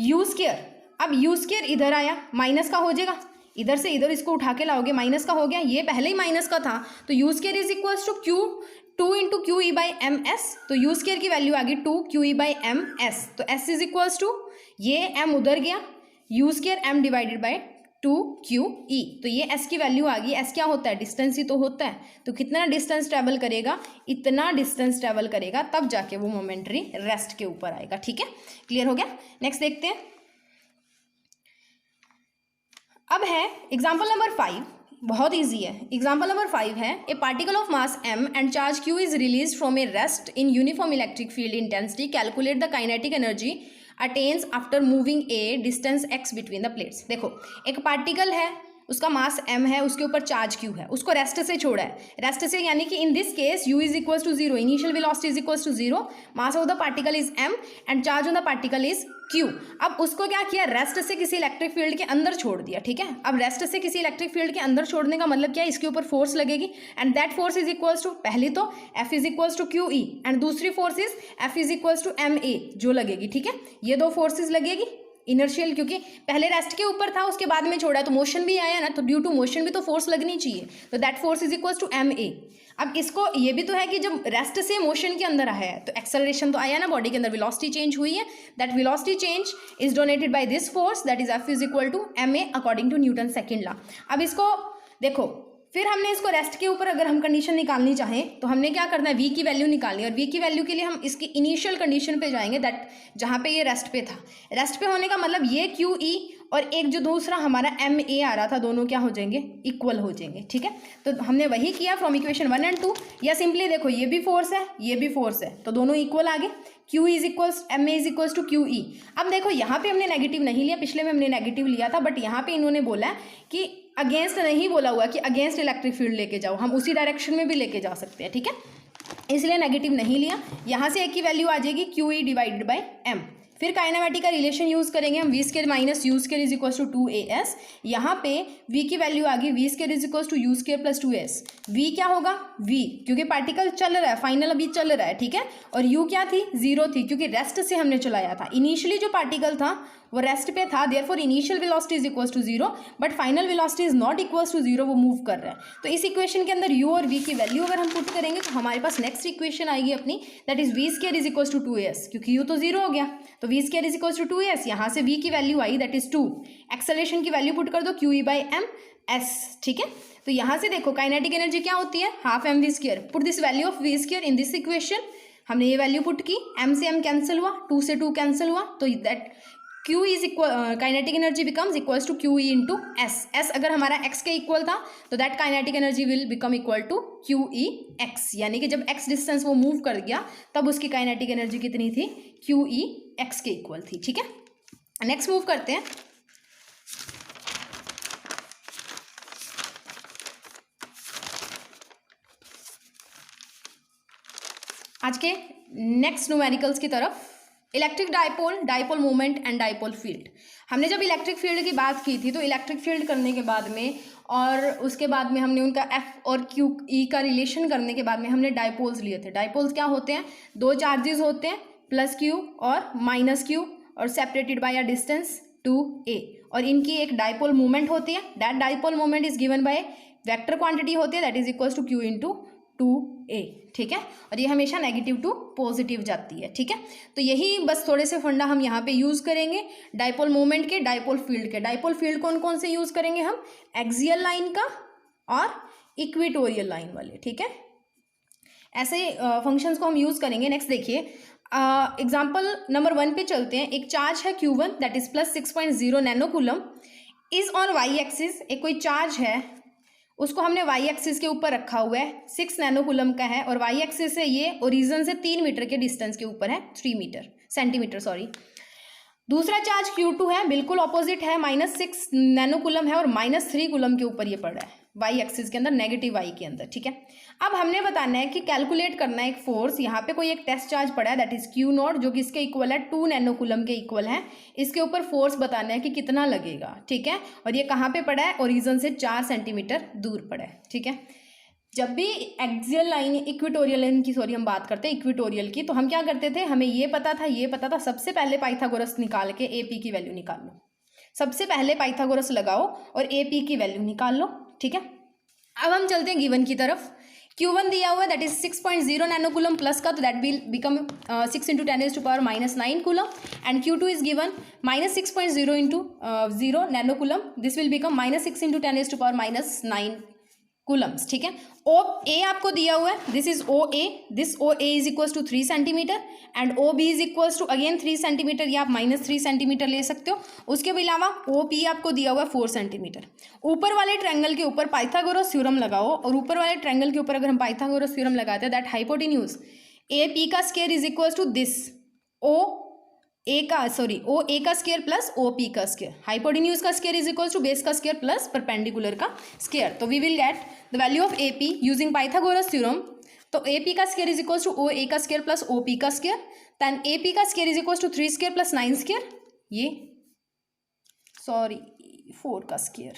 यू स्क्वायर। अब यू स्क्वायर इधर आया, माइनस का हो जाएगा, इधर से इधर इसको उठा के लाओगे, माइनस का हो गया, ये पहले ही माइनस का था, तो U square is equals to Q 2 into Q E by M S. तो यू स्क्वायर की वैल्यू आ गई 2 Q E by M S, तो एस इज इक्वल्स टू ये एम उधर गया, U square M divided by 2 Q E, तो ये एस की वैल्यू आ गई। एस क्या होता है, डिस्टेंस ही तो होता है, तो कितना डिस्टेंस ट्रैवल करेगा, इतना डिस्टेंस ट्रैवल करेगा, तब जाके वो मोमेंट्री रेस्ट के ऊपर आएगा। ठीक है, क्लियर हो गया। नेक्स्ट देखते हैं, अब है एग्जाम्पल नंबर 5, बहुत इजी है। एग्जाम्पल नंबर 5 है, a particle of mass m and charge q is release from A rest in uniform electric field intensity, calculate the kinetic energy attains after moving A distance x between the plates. देखो एक पार्टिकल है, उसका मास m है, उसके ऊपर चार्ज q है, उसको रेस्ट से छोड़ा है, रेस्ट से यानी कि in this case u is equals to 0, initial velocity is equals to 0, mass of the particle is m and charge on the particle is q। अब उसको क्या किया, रेस्ट से किसी इलेक्ट्रिक फील्ड के अंदर छोड़ दिया। ठीक है, अब रेस्ट से किसी इलेक्ट्रिक फील्ड के अंदर छोड़ने का मतलब क्या है, इसके ऊपर फोर्स लगेगी and that force is equals to, पहली तो F is equals to Q E and दूसरी force is F is equals to M A जो लगेगी। ठीक है, ये दो फोर्सेज लगेगी, इनर्शियल क्योंकि पहले रेस्ट के ऊपर था उसके बाद में छोड़ा तो मोशन भी आया ना, तो ड्यू टू मोशन भी तो फोर्स लगनी चाहिए, तो that force is equals to M A. अब इसको ये भी तो है कि जब रेस्ट से मोशन के अंदर आया है तो एक्सेलरेशन तो आया ना, बॉडी के अंदर वेलोसिटी चेंज हुई है, that velocity change is donated by this force that is F is equal to M A according to Newton second law. अब इसको देखो, फिर हमने इसको रेस्ट के ऊपर अगर हम कंडीशन निकालनी चाहें तो हमने क्या करना है, v की वैल्यू निकालनी है, और v की वैल्यू के लिए हम इसकी इनिशियल कंडीशन पे जाएंगे, दैट जहाँ पे ये रेस्ट पे था। रेस्ट पे होने का मतलब ये क्यू ई और एक जो दूसरा हमारा एम ए आ रहा था, दोनों क्या हो जाएंगे, इक्वल हो जाएंगे। ठीक है, तो हमने वही किया फ्रॉम इक्वेशन 1 एंड 2, या सिंपली देखो ये भी फोर्स है ये भी फोर्स है, तो दोनों इक्वल आ गए, Q is equals M A is equals to Q E. अब देखो यहाँ पे हमने नेगेटिव नहीं लिया, पिछले में हमने नेगेटिव लिया था, बट यहाँ पे इन्होंने बोला है कि अगेंस्ट नहीं बोला हुआ कि अगेंस्ट इलेक्ट्रिक फील्ड लेके जाओ, हम उसी डायरेक्शन में भी लेके जा सकते हैं। ठीक है, इसलिए नेगेटिव नहीं लिया। यहाँ से एक की वैल्यू आ जाएगी Q E divided by M, फिर काइनेमेटिक का रिलेशन यूज करेंगे हम, V square minus U square is equal to 2as। यहाँ पे v की वैल्यू आ गई V square is equal to U square plus 2s। v क्या होगा v, क्योंकि पार्टिकल चल रहा है, फाइनल अभी चल रहा है, ठीक है। और u क्या थी, 0 थी, क्योंकि रेस्ट से हमने चलाया था। इनिशियली जो पार्टिकल था वो रेस्ट पे था, therefore initial velocity is equal to 0, but final velocity is not equal to 0, वो मूव कर रहा है। तो इस इक्वेशन के अंदर u और v की वैल्यू अगर हम पुट करेंगे तो हमारे पास नेक्स्ट इक्वेशन आएगी अपनी, that is v square is equal to 2as, क्योंकि u तो 0 हो गया, तो v square is equal to 2as। यहाँ से v की वैल्यू आई दैट इज 2, एक्सेलरेशन की वैल्यू पुट कर दो QE/m/s, ठीक है। तो यहाँ से देखो काइनेटिक एनर्जी क्या होती है, हाफ mv स्केयर। Put this value of v square in this equation, हमने ये वैल्यू पुट की, m से m कैंसिल हुआ, 2 से 2 कैंसिल हुआ, तो that Q is equal, kinetic energy becomes equals to QE into S। S अगर हमारा x के इक्वल था तो that kinetic energy will become equal to QEx, यानी कि जब x डिस्टेंस वो मूव कर गया तब उसकी काइनेटिक एनर्जी कितनी थी, QEx के इक्वल थी, ठीक है। नेक्स्ट मूव करते हैं। आज के नेक्स्ट न्यूमेरिकल्स की तरफ, electric dipole, dipole moment and dipole field. हमने जब इलेक्ट्रिक फील्ड की बात की थी तो इलेक्ट्रिक फील्ड करने के बाद में और उसके बाद में हमने उनका एफ और क्यू ई का रिलेशन करने के बाद में हमने डाइपोल्स लिए थे। डाइपोल्स क्या होते हैं, दो चार्जेस होते हैं, प्लस क्यू और माइनस क्यू, और separated by a distance 2a, और इनकी एक डाइपोल मोमेंट होती है। That dipole moment is given by vector quantity होती है, that is equals to Q into 2a, ठीक है। और ये हमेशा नेगेटिव टू पॉजिटिव जाती है, ठीक है। तो यही बस थोड़े से फंडा हम यहाँ पे यूज़ करेंगे, डाइपोल मोमेंट के, डाइपोल फील्ड के। डाइपोल फील्ड कौन कौन से यूज़ करेंगे हम, एक्सियल लाइन का और इक्वेटोरियल लाइन वाले, ठीक है। ऐसे फंक्शंस को हम यूज़ करेंगे। नेक्स्ट देखिए, एग्जाम्पल नंबर 1 पे चलते हैं। एक चार्ज है Q1 that is plus 6.0 nano coulomb is on Y axis. एक कोई चार्ज है, उसको हमने वाई एक्सिस के ऊपर रखा हुआ है, 6 नैनो कूलम का है, और वाई एक्सिस से ये ओरिजिन से 3 मीटर के डिस्टेंस के ऊपर है, 3 सेंटीमीटर सॉरी। दूसरा चार्ज Q2 है, बिल्कुल ऑपोजिट है, -6 नैनो कूलम है और -3 कूलम के ऊपर ये पड़ रहा है, वाई एक्सिस के अंदर, नेगेटिव वाई के अंदर, ठीक है। अब हमने बताना है कि कैलकुलेट करना है एक फोर्स। यहाँ पे कोई एक टेस्ट चार्ज पड़ा है दैट इज Q0, जो कि इसके इक्वल है 2 नैनो कूलम के इक्वल है। इसके ऊपर फोर्स बताना है कि कितना लगेगा, ठीक है। और ये कहाँ पे पड़ा है, ओरिजिन से 4 सेंटीमीटर दूर पड़ा है, ठीक है। जब भी एक्सियल लाइन, इक्वेटोरियल लाइन की सॉरी हम बात करते हैं इक्वेटोरियल की, तो हम क्या करते थे, हमें ये पता था, सबसे पहले पाइथागोरस निकाल के AP की वैल्यू निकाल लो। सबसे पहले पाइथागोरस लगाओ और AP की वैल्यू निकाल लो, ठीक है। अब हम चलते हैं गिवन की तरफ। Q1 दिया हुआ है that is 6.0 nano coulomb plus का, तो that will become 6 into 10⁻⁹ coulomb, and Q2 is given -6.0 into 0 nano coulomb, this will become -6 into 10⁻⁹ coulombs, ठीक है। OA आपको दिया हुआ है, this is OA, this OA is equals to 3 centimetre and OB is equals to again 3 centimetre, या आप -3 सेंटीमीटर ले सकते हो। उसके अलावा OP आपको दिया हुआ है 4 सेंटीमीटर। ऊपर वाले ट्रायंगल के ऊपर पाइथागोरस थ्योरम लगाओ, और ऊपर वाले ट्रायंगल के ऊपर अगर हम पाइथागोरस थ्योरम लगाते हैं दैट हाइपोटेन्यूज AP का square is equals to this OA का स्क्वायर प्लस OP का स्क्वायर, हाइपोटेन्यूज का square is equals to base का स्क्वायर प्लस परपेंडिकुलर का स्क्वायर। तो we will get the value of AP using Pythagoras theorem. तो AP का square is equals to OA का स्क्वायर प्लस OP का स्क्वायर, देन AP का square is equals to 3 square plus 9 square, ये 4 का स्क्वायर,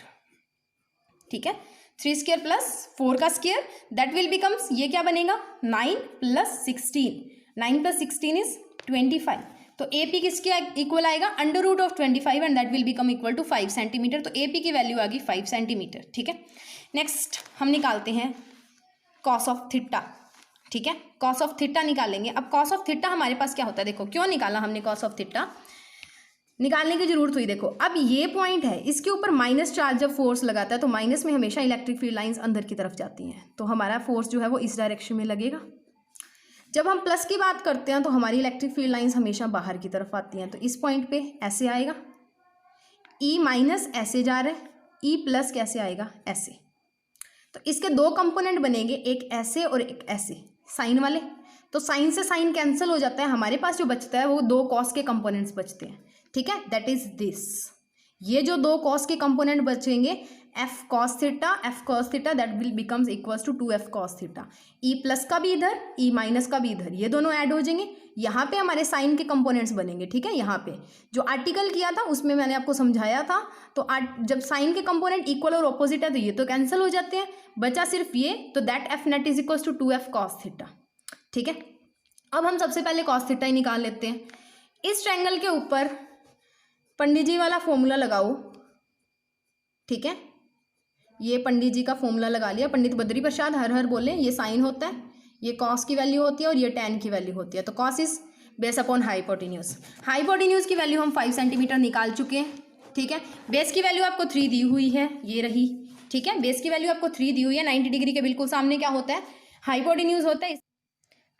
ठीक है। 3 स्क्वायर प्लस 4 का स्क्वायर, दैट विल बिकम्स, ये क्या बनेगा, 9 प्लस 16, 9 प्लस 16 इज 25। तो AP किसके इक्वल आएगा, √25, and that will become equal to 5 centimetre. तो AP की वैल्यू आ गई 5 सेंटीमीटर, ठीक है। नेक्स्ट हम निकालते हैं कॉस ऑफ थीटा, ठीक है। कॉस ऑफ थीटा निकालेंगे। अब कॉस ऑफ थीटा हमारे पास क्या होता है, देखो क्यों निकाला हमने कॉस ऑफ थीटा, निकालने की जरूरत हुई। देखो अब ये पॉइंट है, इसके ऊपर माइनस चार्ज जब फोर्स लगाता है तो माइनस में हमेशा इलेक्ट्रिक फील्ड लाइंस अंदर की तरफ जाती हैं, तो हमारा फोर्स जो है वो इस डायरेक्शन में लगेगा। जब हम प्लस की बात करते हैं तो हमारी इलेक्ट्रिक फील्ड लाइंस हमेशा बाहर की तरफ आती हैं, तो इस पॉइंट पे ऐसे आएगा, E माइनस ऐसे जा रहा है, E प्लस कैसे आएगा, ऐसे। तो इसके दो कंपोनेंट बनेंगे, एक ऐसे और एक ऐसे, साइन वाले। तो साइन से साइन कैंसिल हो जाता है, हमारे पास जो बचता है वो 2 कॉस के कंपोनेंट्स बचते हैं, ठीक है, दैट इज दिस। ये जो 2 कॉस के कंपोनेंट बचेंगे, F cos theta that will becomes equals to 2f cos theta. E plus का भी इधर, ई माइनस का भी इधर, ये दोनों ऐड हो जाएंगे। यहाँ पे हमारे साइन के कंपोनेंट्स बनेंगे, ठीक है। यहाँ पे जो आर्टिकल किया था उसमें मैंने आपको समझाया था, तो जब साइन के कंपोनेंट इक्वल और ऑपोजिट है तो ये तो कैंसिल हो जाते हैं, बचा सिर्फ ये, तो that F net is equals to 2f cos theta, ठीक है। अब हम सबसे पहले कॉस थीटा ही निकाल लेते हैं। इस ट्रायंगल के ऊपर पंडित जी वाला फॉर्मूला लगाओ, ठीक है। ये पंडित जी का फॉर्मूला लगा लिया, पंडित बद्री प्रसाद हर हर बोले। ये साइन होता है, ये कॉस की वैल्यू होती है और ये टैन की वैल्यू होती है। तो cos is base upon hypotenuse. Hypotenuse की वैल्यू हम 5 सेंटीमीटर निकाल चुके हैं, ठीक है। बेस की वैल्यू आपको 3 दी हुई है, ये रही, ठीक है। बेस की वैल्यू आपको 3 दी हुई है। 90 डिग्री के बिल्कुल सामने क्या होता है, हाइपोटेन्यूज होता है।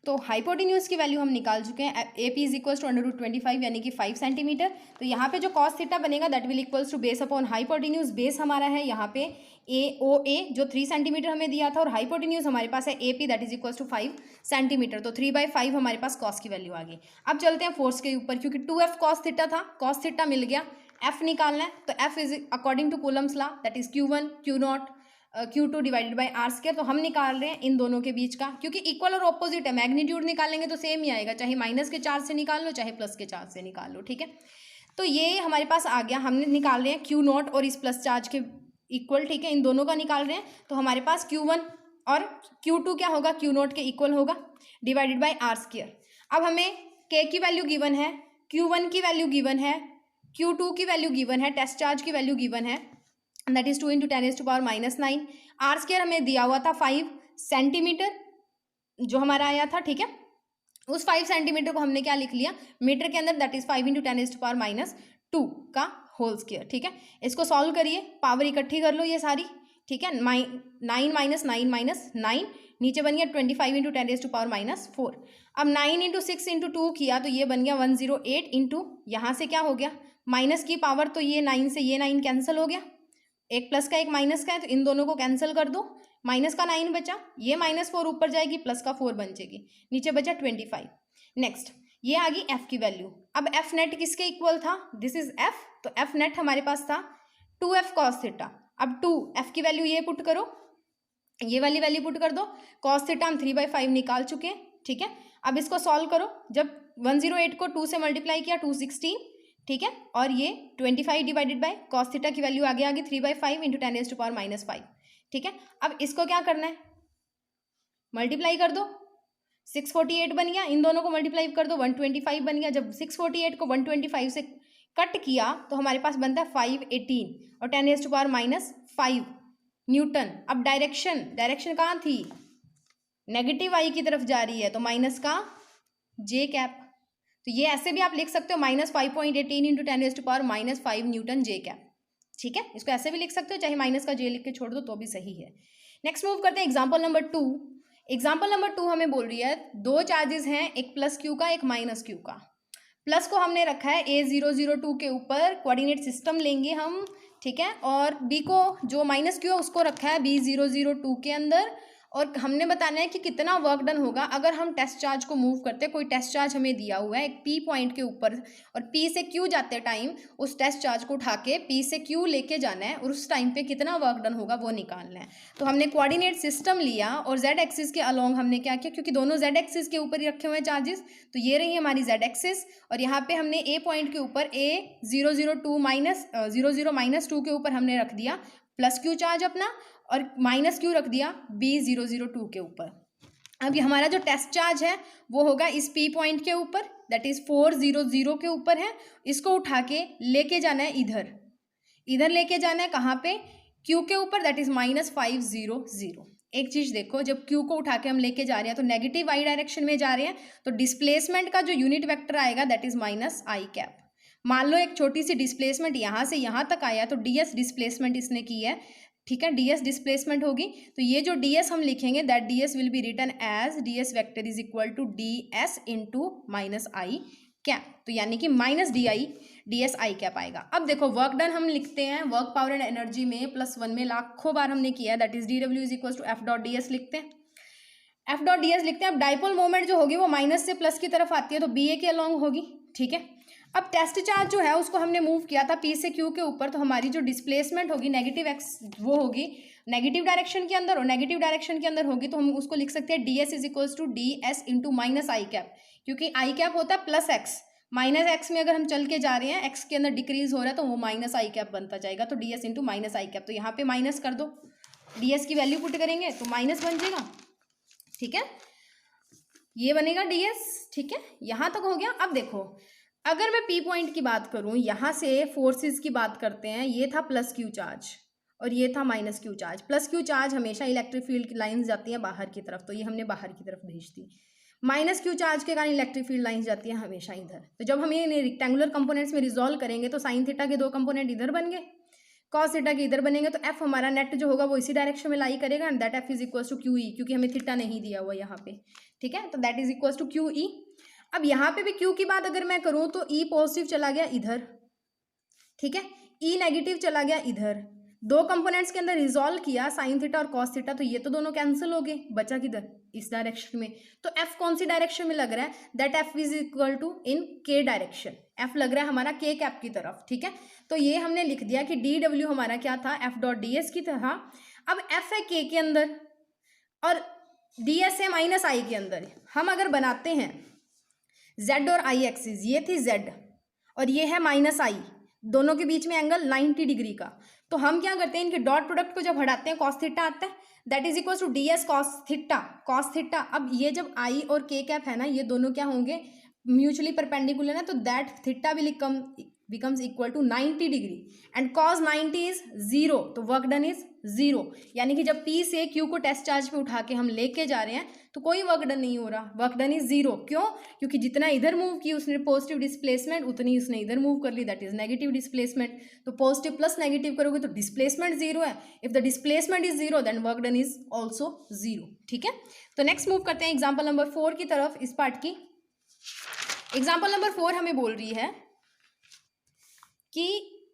तो हाइपोटेन्यूज की वैल्यू हम निकाल चुके हैं। A P is equals to √25 यानी कि 5 सेंटीमीटर। तो यहाँ पे जो कॉस थीटा बनेगा that will equals to base upon hypotenuse. Base हमारा है यहाँ पे ए जो 3 सेंटीमीटर हमें दिया था, और हाइपोटेन्यूज हमारे पास है A P that is equals to 5 centimetre. तो 3/5 हमारे पास कॉस की वैल्यू आ गई। अब चलते हैं फोर्स के ऊपर, क्योंकि 2f कॉस थीटा था, कॉस थीटा मिल गया, एफ निकालना है। तो F is according to Coulomb's law that is Q1 Q0 Q2 divided by R square. तो हम निकाल रहे हैं इन दोनों के बीच का, क्योंकि इक्वल और ऑपोजिट है, मैग्नीट्यूड निकालेंगे तो सेम ही आएगा, चाहे माइनस के चार्ज से निकाल लो चाहे प्लस के चार्ज से निकाल लो, ठीक है। तो ये हमारे पास आ गया, हमने निकाल रहे हैं Q0 और इस प्लस चार्ज के इक्वल, ठीक है, इन दोनों का निकाल रहे हैं। तो हमारे पास Q1 और Q2 क्या होगा, Q0 के इक्वल होगा, डिवाइडेड बाई आर स्क्वायर। अब हमें K की वैल्यू गिवन है, Q1 की वैल्यू गिवन है, Q2 की वैल्यू गिवन है, टेस्ट चार्ज की वैल्यू गिवन है, दैट इज 2 × 10⁻⁹। आर स्क्वायर हमें दिया हुआ था 5 सेंटीमीटर जो हमारा आया था, ठीक है। उस 5 सेंटीमीटर को हमने क्या लिख लिया मीटर के अंदर, दैट इज 5 × 10⁻² का होल स्क्वायर, ठीक है। इसको सॉल्व करिए, पावर इकट्ठी कर लो ये सारी, ठीक है। 9 - 9 - 9 नीचे बन गया 25 × 10⁻⁴। अब 9 × 6 × 2 किया तो ये बन गया 108 इंटू, यहाँ से क्या हो गया माइनस की पावर, तो ये 9 से ये 9 कैंसिल हो गया, एक प्लस का एक माइनस का है, तो इन दोनों को कैंसिल कर दो, माइनस का 9 बचा, ये -4 ऊपर जाएगी, प्लस का 4 बन जाएगी, नीचे बचा 25। नेक्स्ट ये आ गई एफ की वैल्यू। अब एफ नेट किसके इक्वल था, दिस इज एफ, तो एफ नेट हमारे पास था 2f कॉस थीटा। अब 2 एफ की वैल्यू ये पुट करो, ये वाली वैल्यू पुट कर दो, कॉस थीटा हम 3/5 निकाल चुके हैं, ठीक है। अब इसको सॉल्व करो, जब 108 को 2 से मल्टीप्लाई किया 216, ठीक है, और ये 25 डिवाइडेड बाय कॉस थीटा की वैल्यू आगे 3/5 × 10⁻⁵, ठीक है। अब इसको क्या करना है, मल्टीप्लाई कर दो, 648 बन गया, इन दोनों को मल्टीप्लाई कर दो 125 बन गया। जब 648 को 125 से कट किया तो हमारे पास बनता है 518 और 10⁻⁵ न्यूटन। अब डायरेक्शन कहाँ थी, नेगेटिव आई की तरफ जा रही है, तो माइनस का जे कैप। तो ये ऐसे भी आप लिख सकते हो -5.18 × 10⁻⁻5 न्यूटन जे कैप, ठीक है। इसको ऐसे भी लिख सकते हो, चाहे माइनस का जे लिख के छोड़ दो तो भी सही है। नेक्स्ट मूव करते हैं एग्जाम्पल नंबर 2। एग्जाम्पल नंबर 2 हमें बोल रही है 2 चार्जेस हैं, एक प्लस क्यू का एक माइनस क्यू का। प्लस को हमने रखा है A002 के ऊपर, कोऑर्डिनेट सिस्टम लेंगे हम, ठीक है, और बी को जो माइनस क्यू है उसको रखा है B002 के अंदर, और हमने बताना है कि कितना वर्क डन होगा अगर हम टेस्ट चार्ज को मूव करते हैं। कोई टेस्ट चार्ज हमें दिया हुआ है एक पी पॉइंट के ऊपर, और पी से क्यू जाते टाइम उस टेस्ट चार्ज को उठा के पी से क्यू लेके जाना है, और उस टाइम पे कितना वर्क डन होगा वो निकालना है। तो हमने कोऑर्डिनेट सिस्टम लिया और जेड एक्सिस के अलोंग हमने क्या किया, क्योंकि दोनों जेड एक्सिस के ऊपर ही रखे हुए हैं चार्जेस, तो ये रही हमारी जेड एक्सिस, और यहाँ पे हमने ए पॉइंट के ऊपर A002 के ऊपर हमने रख दिया प्लस क्यू चार्ज अपना, और माइनस क्यू रख दिया B002 के ऊपर। अब ये हमारा जो टेस्ट चार्ज है वो होगा इस P पॉइंट के ऊपर, दैट इज 400 के ऊपर है। इसको उठा के लेके जाना है इधर लेके जाना है, कहाँ पे, Q के ऊपर, दैट इज -500। एक चीज देखो, जब Q को उठा के हम लेके जा रहे हैं तो नेगेटिव y डायरेक्शन में जा रहे हैं, तो डिस्प्लेसमेंट का जो यूनिट वेक्टर आएगा दैट इज -i कैप। मान लो एक छोटी सी डिस्प्लेसमेंट यहाँ से यहाँ तक आया, तो ds डिस्प्लेसमेंट इसने की है, ठीक है, ds डिस्प्लेसमेंट होगी, तो ये जो ds हम लिखेंगे that ds will be written as ds vector is equal to ds into -i cap, तो यानी कि -ds i कैप आएगा। अब देखो वर्क डन हम लिखते हैं वर्क पावर एंड एनर्जी में +1 में लाखों बार हमने किया, that is dw is equal to f dot ds लिखते हैं। एफ डॉट डी एस लिखते हैं। अब डाइपोल मोमेंट जो होगी वो माइनस से प्लस की तरफ आती है, तो बी ए के अलॉन्ग होगी, ठीक है। अब टेस्ट चार्ज जो है उसको हमने मूव किया था पी से क्यू के ऊपर, तो हमारी जो डिस्प्लेसमेंट होगी नेगेटिव एक्स वो होगी नेगेटिव डायरेक्शन के अंदर, और नेगेटिव डायरेक्शन के अंदर होगी तो हम उसको लिख सकते हैं D S is equals to D S into minus I cap, क्योंकि आई कैप होता है प्लस एक्स, माइनस एक्स में अगर हम चल के जा रहे हैं एक्स के अंदर डिक्रीज हो रहा है तो वो माइनस आई कैप बनता जाएगा, तो D S into minus I cap, तो यहाँ पे माइनस कर दो, डी एस की वैल्यू पुट करेंगे तो माइनस बन जाएगा, ठीक है, ये बनेगा डी एस, ठीक है, यहाँ तक हो गया। अब देखो अगर मैं पी पॉइंट की बात करूँ, यहाँ से फोर्सेस की बात करते हैं, ये था प्लस क्यू चार्ज और ये था minus Q charge. Plus Q charge हमेशा इलेक्ट्रिक फील्ड की लाइंस जाती हैं बाहर की तरफ, तो ये हमने बाहर की तरफ भेज दी। माइनस क्यू चार्ज के कारण इलेक्ट्रिक फील्ड लाइंस जाती है हमेशा इधर। तो जब हम ये रेक्टेंगुलर कंपोनेंट्स में रिजॉल्व करेंगे तो साइन थीटा के 2 कंपोनेंट इधर बन गए, कॉस थीटा के इधर बनेंगे, तो एफ हमारा नेट जो होगा वो इसी डायरेक्शन में लाई करेगा, and that F is equals to Q E, क्योंकि हमें थीटा नहीं दिया हुआ यहाँ पे, ठीक है, तो that is equals to Q E. अब यहाँ पे भी क्यू की बात अगर मैं करूँ तो ई पॉजिटिव चला गया इधर, ठीक है, ई नेगेटिव चला गया इधर, 2 कंपोनेंट्स के अंदर रिजॉल्व किया साइन थीटा और कॉस थीटा, तो ये तो दोनों कैंसिल हो गए, बचा किधर, इस डायरेक्शन में। तो एफ कौन सी डायरेक्शन में लग रहा है, that F is equal to इन के डायरेक्शन, एफ लग रहा है हमारा के कैप की तरफ, ठीक है। तो ये हमने लिख दिया कि डी डब्ल्यू हमारा क्या था, एफ डॉट डी एस की तरह। अब एफ है के के अंदर और डी एस है माइनस आई के अंदर। हम अगर बनाते हैं जेड और आई एक्सिस, ये थी जेड और ये है माइनस आई, दोनों के बीच में एंगल 90 डिग्री का, तो हम क्या करते हैं इनके डॉट प्रोडक्ट को जब हटाते हैं कॉस थीटा आता है, that is equal to D S cos theta. अब ये जब आई और के कैप है ना, ये दोनों क्या होंगे, म्यूचुअली परपेंडिकुलर है, तो that theta will becomes equal to 90 degree and cos 90 is 0, तो वर्क डन इज 0, यानी कि जब पी से क्यू को टेस्ट चार्ज पे उठा के हम लेके जा रहे हैं तो कोई वर्क डन नहीं हो रहा, वर्क डन इज 0। क्यों? क्योंकि जितना इधर मूव की उसने पॉजिटिव डिस्प्लेसमेंट, उतनी उसने इधर मूव कर ली, दैट इज नेगेटिव डिस्प्लेसमेंट। तो पॉजिटिव प्लस नेगेटिव करोगे तो डिस्प्लेसमेंट 0 है, if the displacement is 0 then work done is also 0, ठीक है। तो नेक्स्ट मूव करते हैं एग्जाम्पल नंबर 4 की तरफ। इस पार्ट की एग्जाम्पल नंबर 4 हमें बोल रही है कि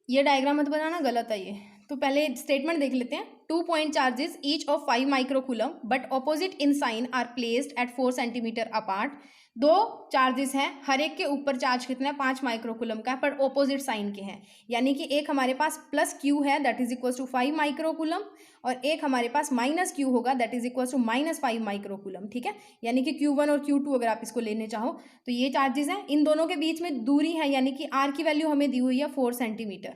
ये डायग्राम मत बनाना, गलत है ये, तो पहले स्टेटमेंट देख लेते हैं। 2 point charges each of 5 microcoulomb but opposite in sign are placed at 4 centimetre apart. 2 charges हैं, हर एक के ऊपर चार्ज कितना है, 5 माइक्रोकूलम का, पर ऑपोजिट साइन के हैं, यानी कि एक हमारे पास प्लस क्यू है that is equal to 5 microcoulomb और एक हमारे पास माइनस क्यू होगा that is equal to minus 5 microcoulomb, ठीक है। यानी कि Q1 और Q2 अगर आप इसको लेने चाहो तो ये चार्जेस हैं, इन दोनों के बीच में दूरी है, यानी कि आर की वैल्यू हमें दी हुई है 4 सेंटीमीटर।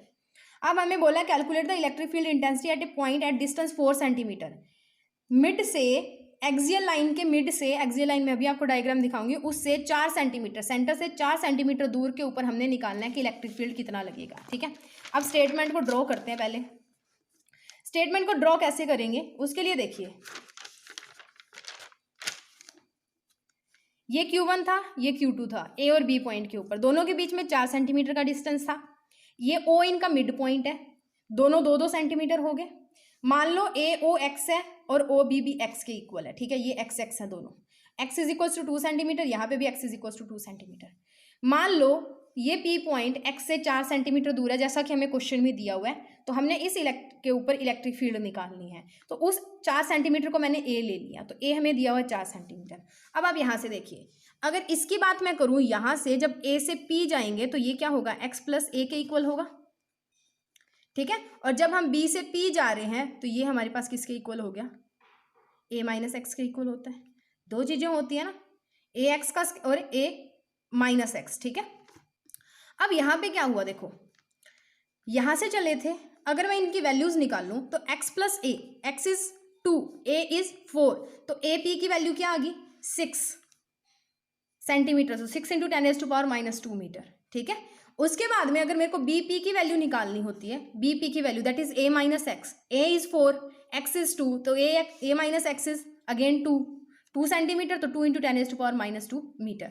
अब हमें बोला calculate the electric field intensity at A point at distance 4 centimetre. Mid से एक्सियल लाइन के मिड से, एक्सियल लाइन में अभी आपको डायग्राम दिखाऊंगी, उससे 4 सेंटीमीटर, सेंटर से 4 सेंटीमीटर दूर के ऊपर हमने निकालना है कि इलेक्ट्रिक फील्ड कितना लगेगा, ठीक है। अब स्टेटमेंट को ड्रॉ करते हैं। पहले स्टेटमेंट को ड्रॉ कैसे करेंगे उसके लिए देखिए, ये Q1 था, ये Q2 था, ए और बी पॉइंट के ऊपर, दोनों के बीच में 4 सेंटीमीटर का डिस्टेंस था। ये O इनका मिड पॉइंट है, दोनों 2-2 सेंटीमीटर हो गए। मान लो AO x है और OB भी x के इक्वल है, ठीक है, ये x है दोनों, x is equal to 2 centimetre, यहाँ पे भी x is equal to 2 centimetre. मान लो ये P पॉइंट x से 4 सेंटीमीटर दूर है, जैसा कि हमें क्वेश्चन में दिया हुआ है, तो हमने इस के ऊपर इलेक्ट्रिक फील्ड निकालनी है, तो उस 4 सेंटीमीटर को मैंने A ले लिया, तो A हमें दिया हुआ है 4 सेंटीमीटर। अब आप यहाँ से देखिए, अगर इसकी बात मैं करूँ, यहाँ से जब A से P जाएंगे तो ये क्या होगा, x प्लस A के इक्वल होगा, ठीक है। और जब हम B से P जा रहे हैं तो ये हमारे पास किसके इक्वल हो गया, A माइनस एक्स के इक्वल होता है। 2 चीज़ें होती है ना, A एक्स का और A माइनस एक्स, ठीक है। अब यहाँ पे क्या हुआ, देखो यहाँ से चले थे, अगर मैं इनकी वैल्यूज निकाल लूँ तो x plus A, x is 2, A is 4, तो AP की वैल्यू क्या आ गई, 6 सेंटीमीटर, तो 6 इंटू 10⁻⁻² मीटर, ठीक है। उसके बाद में अगर मेरे को BP की वैल्यू निकालनी होती है, BP की value that is A minus X, A is 4, x is 2, तो A minus X is again 2 centimetre, तो 2 इंटू 10⁻² मीटर।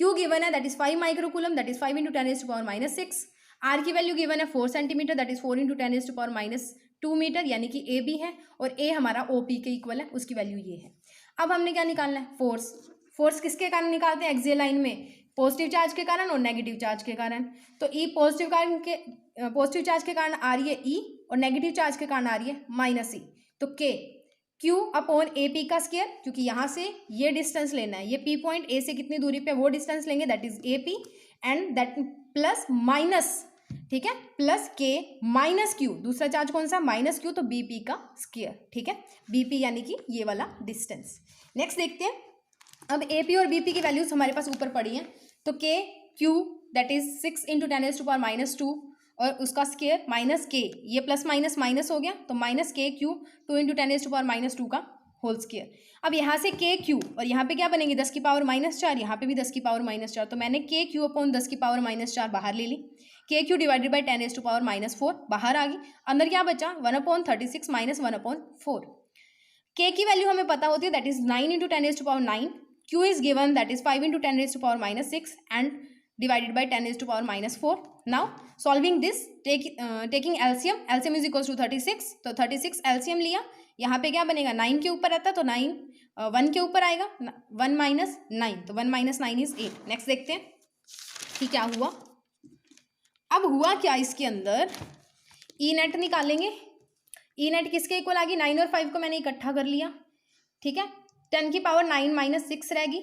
Q गिवन है that is 5 microcoulomb, that is 5 into 10⁻⁻6। R की वैल्यू गिवन है 4 centimetre, that is 4 into 10⁻² metre, यानी कि AB है और A हमारा OP के इक्वल है, उसकी वैल्यू ये है। अब हमने क्या निकालना है, फोर्स किसके कारण निकालते हैं, एक्सियल लाइन में पॉजिटिव चार्ज के कारण और नेगेटिव चार्ज के कारण। तो E पॉजिटिव चार्ज के कारण आ रही है E और नेगेटिव चार्ज के कारण आ रही है माइनस E, तो Q अपॉन ए पी का स्क्वायर, क्योंकि यहाँ से ये डिस्टेंस लेना है, ये P पॉइंट ए से कितनी दूरी पे वो डिस्टेंस लेंगे, that is A P, and that plus minus, ठीक है, प्लस के माइनस क्यू, दूसरा चार्ज कौन सा, माइनस क्यू, तो बी पी का स्क्वायर, ठीक है, बी पी यानी कि ये वाला डिस्टेंस। नेक्स्ट देखते हैं, अब ए पी और बी पी की वैल्यूज हमारे पास ऊपर पड़ी हैं, तो के क्यू दैट इज 6 इंटू 10⁻⁻2 और उसका स्क्वायर माइनस के, ये प्लस माइनस माइनस हो गया, तो माइनस के क्यू 2 इंटू 10⁻⁻2 का होल स्क्वायर। अब यहाँ से के क्यू और यहाँ पे क्या बनेंगे 10 की पावर -4, यहाँ पे भी 10 की पावर -4, तो मैंने के क्यू अपॉन 10 की पावर -4 बाहर ले ली, के क्यू डिवाइडेड बाई 10⁻⁻4 बाहर आ गई, अंदर क्या बचा 1/36 माइनस 1/4। के की वैल्यू हमें पता होती है, that is 9 into 10⁻9, Q is given that is 5 into 10⁻6 and divided by 10⁻4. Now solving this, taking LCM, LCM is equals to 36, तो 36 LCM लिया, यहाँ पे क्या बनेगा 9 के ऊपर रहता है, तो 9 1 के ऊपर आएगा, 1 माइनस 9, तो 1 माइनस 9 इज 8। नेक्स्ट देखते हैं कि क्या हुआ। अब हुआ क्या इसके अंदर, ई नेट निकालेंगे, ई नेट किसके इक्वल आ गई, 9 और 5 को मैंने इकट्ठा कर लिया, ठीक है, 10 की पावर 9 माइनस 6 रहेगी,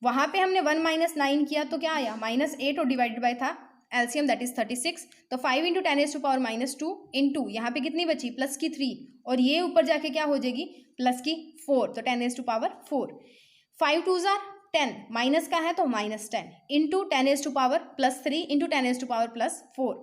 वहाँ पे हमने 1 माइनस 9 किया तो क्या आया -8 और डिवाइडेड बाय था एलसीएम दैट इज 36, तो 5 इंटू 10⁻⁻2 इंटू यहाँ पे कितनी बची प्लस की 3 और ये ऊपर जाके क्या हो जाएगी प्लस की 4, तो 10⁻4, 5 2 जार 10 माइनस का है तो -10 इंटू 10⁻+3 इंटू 10⁻+4,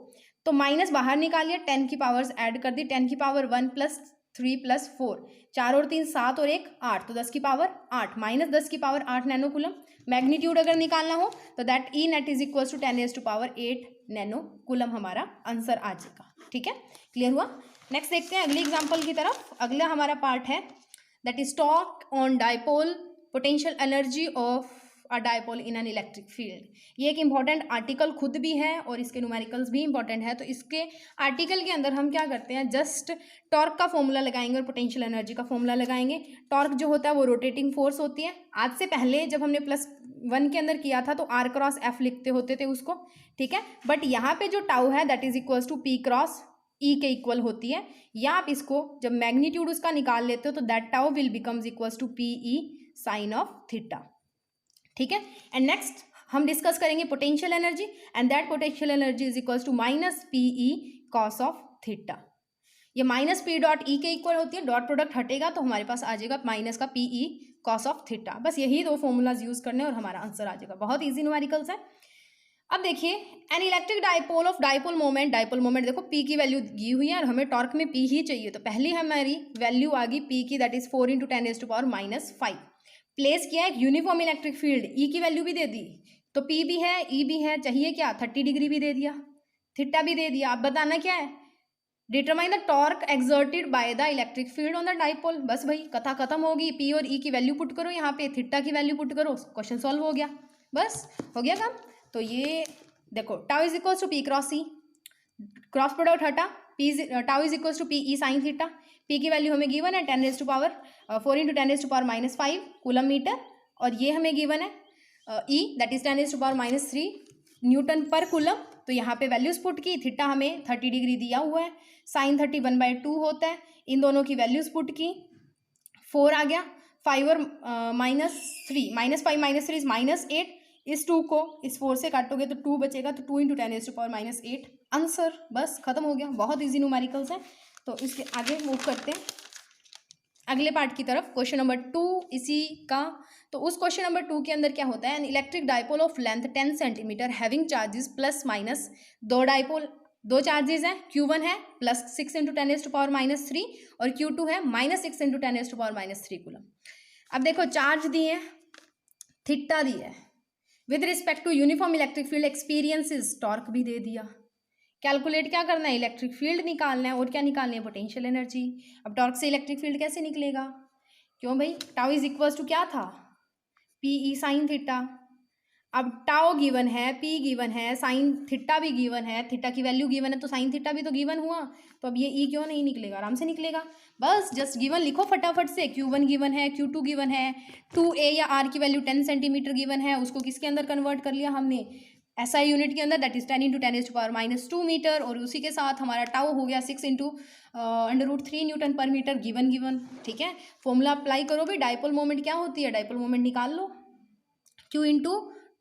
तो माइनस बाहर निकालिए, 10 की पावर्स ऐड कर दी, 10 की पावर 1 + 3 + 4, 4 और 3 7 और 1 8, तो 10 की पावर 8 माइनस 10 की पावर 8 नैनो कूलम। मैग्नीट्यूड अगर निकालना हो तो that E net is equal to 10⁸ nano coulomb हमारा आंसर आ जाएगा, ठीक है, क्लियर हुआ। नेक्स्ट देखते हैं अगली एग्जांपल की तरफ। अगला हमारा पार्ट है that is talk on dipole potential energy of a dipole in an electric field. ये एक इंपॉर्टेंट आर्टिकल खुद भी है और इसके न्यूमेरिकल्स भी इंपॉर्टेंट है। तो इसके आर्टिकल के अंदर हम क्या करते हैं, जस्ट टॉर्क का फॉर्मूला लगाएंगे और पोटेंशियल एनर्जी का फॉर्मूला लगाएंगे। टॉर्क जो होता है वो रोटेटिंग फोर्स होती है। आज से पहले जब हमने +1 के अंदर किया था तो R क्रॉस F लिखते होते थे उसको, ठीक है, बट यहाँ पे जो टाउ है that is equals to P cross E के इक्वल होती है, या आप इसको जब मैग्नीट्यूड उसका निकाल लेते हो तो that tau will becomes equals to PE sine of theta, ठीक है। एंड नेक्स्ट हम डिस्कस करेंगे potential energy, and that potential energy is equals to -PE cos of theta. ये -P डॉट E के इक्वल होती है, डॉट प्रोडक्ट हटेगा तो हमारे पास आ जाएगा माइनस का PE कॉस ऑफ थीटा। बस यही दो फॉर्मूलाज यूज करने और हमारा आंसर आ जाएगा। बहुत ईजी न्यूमेरिकल्स है। अब देखिए an electric dipole of dipole moment, dipole moment देखो P की वैल्यू दी हुई है और हमें टॉर्क में P ही चाहिए, तो पहली हमारी वैल्यू आ गई P की दैट इज 4 इंटू 10⁻⁻5। प्लेस किया एक यूनिफॉर्म इलेक्ट्रिक फील्ड, E की वैल्यू भी दे दी, तो P भी है E भी है, चाहिए क्या 30 डिग्री भी दे दिया, थीटा भी दे दिया। अब बताना क्या है, determine the torque exerted by the electric field on the dipole. बस भाई कथा खत्म होगी, P और E की वैल्यू पुट करो, यहाँ पे थीटा की वैल्यू पुट करो, क्वेश्चन सॉल्व हो गया, बस हो गया काम। तो ये देखो tau is equals to P cross E, cross product हटा, tau is equals to PE sine theta. P की वैल्यू हमें गिवन है 4 इंटू 10⁻⁵ कूलम मीटर, और ये हमें गिवन है E दैट इज 10⁻³ न्यूटन पर कूलम। तो यहाँ पे वैल्यूज पुट की, थीटा हमें 30 डिग्री दिया हुआ है, साइन 30 1/2 होता है, इन दोनों की वैल्यूज पुट की, 4 आ गया, 5 और -3 -5 -3 इज -8, इस 2 को इस 4 से काटोगे तो 2 बचेगा, तो 2 इंटू 10⁻⁸ आंसर, बस खत्म हो गया। बहुत ईजी न्यूमेरिकल्स है। तो इसके आगे मूव करते हैं अगले पार्ट की तरफ, क्वेश्चन नंबर 2 इसी का। तो उस क्वेश्चन नंबर 2 के अंदर क्या होता है, an electric dipole of length 10 centimetre having charges plus minus, दो डायपोल दो चार्जेस हैं, Q1 है +6 इंटू 10⁻³ और Q2 है -6 इंटू 10⁻³ कूलम। अब देखो चार्ज दिए, थीटा दी है, with respect to uniform electric field experiences torque भी दे दिया। कैलकुलेट क्या करना है, इलेक्ट्रिक फील्ड निकालना है और क्या निकालनी है, पोटेंशियल एनर्जी। अब टॉर्क से इलेक्ट्रिक फील्ड कैसे निकलेगा, क्यों भाई, टाउ इज इक्वल्स टू क्या था PE साइन थीटा। अब टाउ गिवन है, P गिवन है, साइन थीटा भी गिवन है, थीटा की वैल्यू गिवन है, तो साइन थीटा भी तो गिवन हुआ, तो अब ये E क्यों नहीं निकलेगा, आराम से निकलेगा। बस जस्ट गिवन लिखो फटाफट से, Q1 गिवन है, Q2 गिवन है, 2A या R की वैल्यू 10 सेंटीमीटर गिवन है, उसको किसके अंदर कन्वर्ट कर लिया हमने, SI यूनिट के अंदर, दैट इज 10 × 10⁻² मीटर, और उसी के साथ हमारा टाउ हो गया 6 × √3 न्यूटन पर मीटर गिवन। ठीक है, फॉर्मूला अप्लाई करो भाई, डाइपोल मोमेंट क्या होती है, डाइपोल मोमेंट निकाल लो, Q ×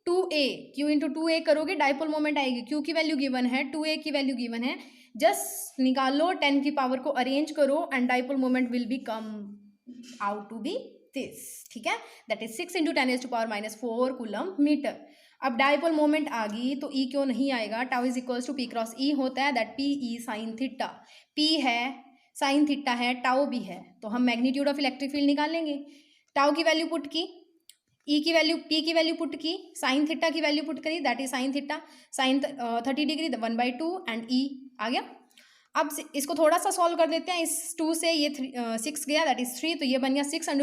2A, Q × 2A करोगे डाइपोल मोमेंट आएगी, Q की वैल्यू गिवन है, 2A की वैल्यू गिवन है, जस्ट निकालो, 10 की पावर को अरेंज करो and dipole moment will be come out to be this. ठीक है, दैट इज 6 × 10⁻⁴ कूलम मीटर। अब डाइपोल मोमेंट आ गई तो E क्यों नहीं आएगा, tau is equals to P × E होता है, that PE sin theta, P है साइन थीटा है, टाउ भी है, तो हम मैग्नीट्यूड ऑफ इलेक्ट्रिक फील्ड निकालेंगे। टाउ की वैल्यू पुट की, E की वैल्यू, P की वैल्यू पुट की, साइन थीटा की वैल्यू पुट करी, that is sine theta, sine 30 degree 1/2 and E आ गया। अब इसको थोड़ा सा सॉल्व कर देते हैं, इस 2 से ये 6 गया, दैट इज 3, तो ये बन गया 6 √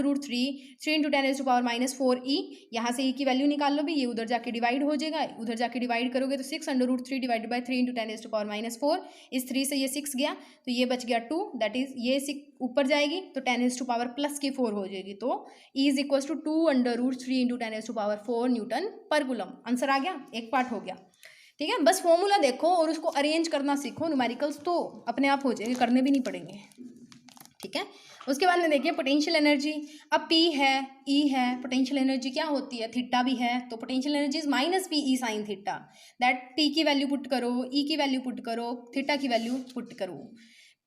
3 × 10⁻⁴ E। यहाँ से E की वैल्यू निकाल लो भी, ये उधर जाके डिवाइड हो जाएगा, उधर जाके डिवाइड करोगे तो 6 √ 3 / 3 × 10⁻⁴, इस 3 से ये 6 गया तो ये बच गया 2, दैट इज ये 6 ऊपर जाएगी तो 10⁻+4 हो जाएगी, तो E is equals to 2 √ 3 × 10⁻⁴ newton पर कूलम। आंसर आ गया, एक पार्ट हो गया। ठीक है, बस फॉर्मूला देखो और उसको अरेंज करना सीखो, न्यूमेरिकल्स तो अपने आप हो जाएंगे, करने भी नहीं पड़ेंगे। ठीक है, उसके बाद में देखिए पोटेंशियल एनर्जी। अब P है, E है, पोटेंशियल एनर्जी क्या होती है, थीटा भी है, तो potential energy is -PE sin theta, that P की वैल्यू पुट करो, E की वैल्यू पुट करो, थीटा की वैल्यू पुट करो।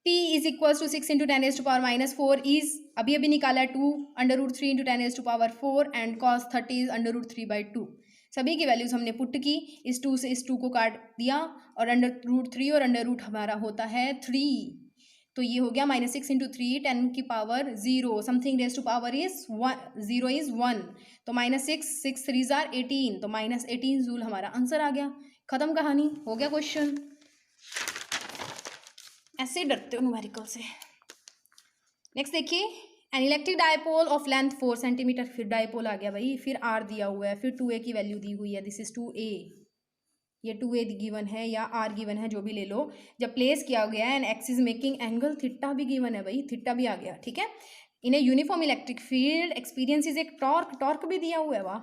P is equals to 6 × 10⁻⁴ is अभी निकाला है 2 √ 3 × 10⁴ एंड cos 30 is √3/2। सभी की वैल्यूज हमने पुट की, इस 2 से इस 2 को काट दिया और √3 और अंडर रूट हमारा होता है 3, तो ये हो गया -6 × 3 10 की power 0 something raise to power is 0 is 1, तो -6 6 3 आर 18, तो -18 जूल हमारा आंसर आ गया। खत्म कहानी, हो गया क्वेश्चन। ऐसे डरते हो न्यूमेरिकल से। नेक्स्ट देखिए, an electric dipole of length 4 centimetre, फिर डायपोल आ गया भाई, फिर R दिया हुआ है, फिर 2A की वैल्यू दी हुई है, दिस इज 2A, ये 2A गिवन है या R गिवन है, जो भी ले लो। जब प्लेस किया गया है and X is making angle, theta भी गिवन है भाई, थीटा भी आ गया। ठीक है, in a uniform electric field experience is एक टॉर्क भी दिया हुआ है, वाह।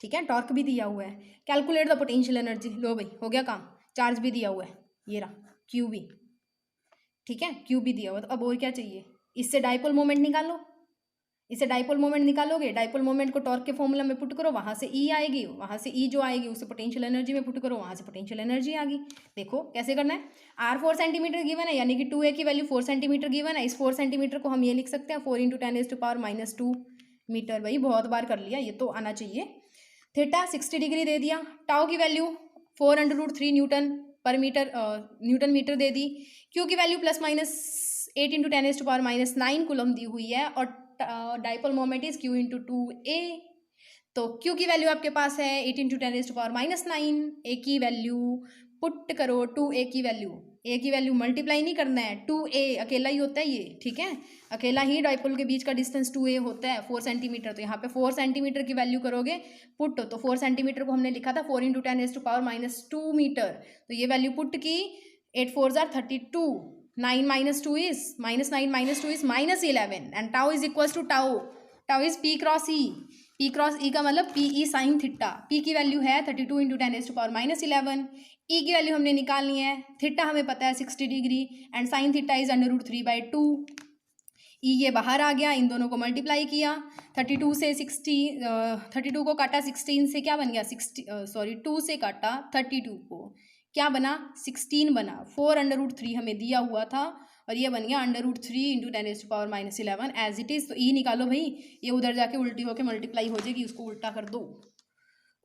ठीक है, टॉर्क भी दिया हुआ है, कैलकुलेट द पोटेंशियल एनर्जी, लो भाई हो गया काम। चार्ज भी दिया हुआ है, ये रहा Q भी, ठीक है, Q भी दिया हुआ, तो अब और क्या चाहिए, इससे डाइपोल मोमेंट निकालो, इससे डाइपोल मोमेंट निकालोगे, डाइपोल मोमेंट को टॉर्क के फॉर्मूला में पुट करो, वहाँ से E आएगी, वहाँ से E जो आएगी उसे पोटेंशियल एनर्जी में पुट करो, वहाँ से पोटेंशियल एनर्जी आ गई। देखो कैसे करना है, R 4 सेंटीमीटर गिवन है, यानी कि 2A की वैल्यू 4 सेंटीमीटर गिवन है, इस 4 सेंटीमीटर को हम ये लिख सकते हैं 4 × 10⁻⁻² मीटर, भाई बहुत बार कर लिया, ये तो आना चाहिए। थीटा 60 डिग्री दे दिया, टाउ की वैल्यू 4 √ 3 न्यूटन मीटर दे दी, Q की वैल्यू +-8 × 10⁻⁹ कूलम दी हुई है, और dipole moment is Q × 2A, तो Q की वैल्यू आपके पास है 8 × 10⁻⁹, A की वैल्यू पुट करो, 2A की वैल्यू, A की वैल्यू मल्टीप्लाई नहीं करना है, 2A अकेला ही होता है ये, ठीक है, अकेला ही डाइपोल के बीच का डिस्टेंस 2A होता है 4 सेंटीमीटर, तो यहाँ पे 4 सेंटीमीटर की वैल्यू करोगे पुट, तो 4 सेंटीमीटर को हमने लिखा था 4 × 10⁻⁻² मीटर, तो ये वैल्यू पुट की, 8 4 are 32, 9 - 2 is -11, and tau is equals to tau is P × E, P × E का मतलब PE sin थीटा, P की वैल्यू है 32 × 10⁻⁻11, E की वैल्यू हमने निकालनी है, थीटा हमें पता है 60 degree and sine theta is √3/2, E ये बाहर आ गया, इन दोनों को मल्टीप्लाई किया, 32 से 32 को काटा 16 से, क्या बन गया 2 से काटा 32 को, क्या बना 16 बना, 4 √3 हमें दिया हुआ था और ये बन गया √3 × 10⁻⁻11 एज इट इज़। तो E निकालो भाई, ये उधर जाके उल्टी होके मल्टीप्लाई हो जाएगी, उसको उल्टा कर दो,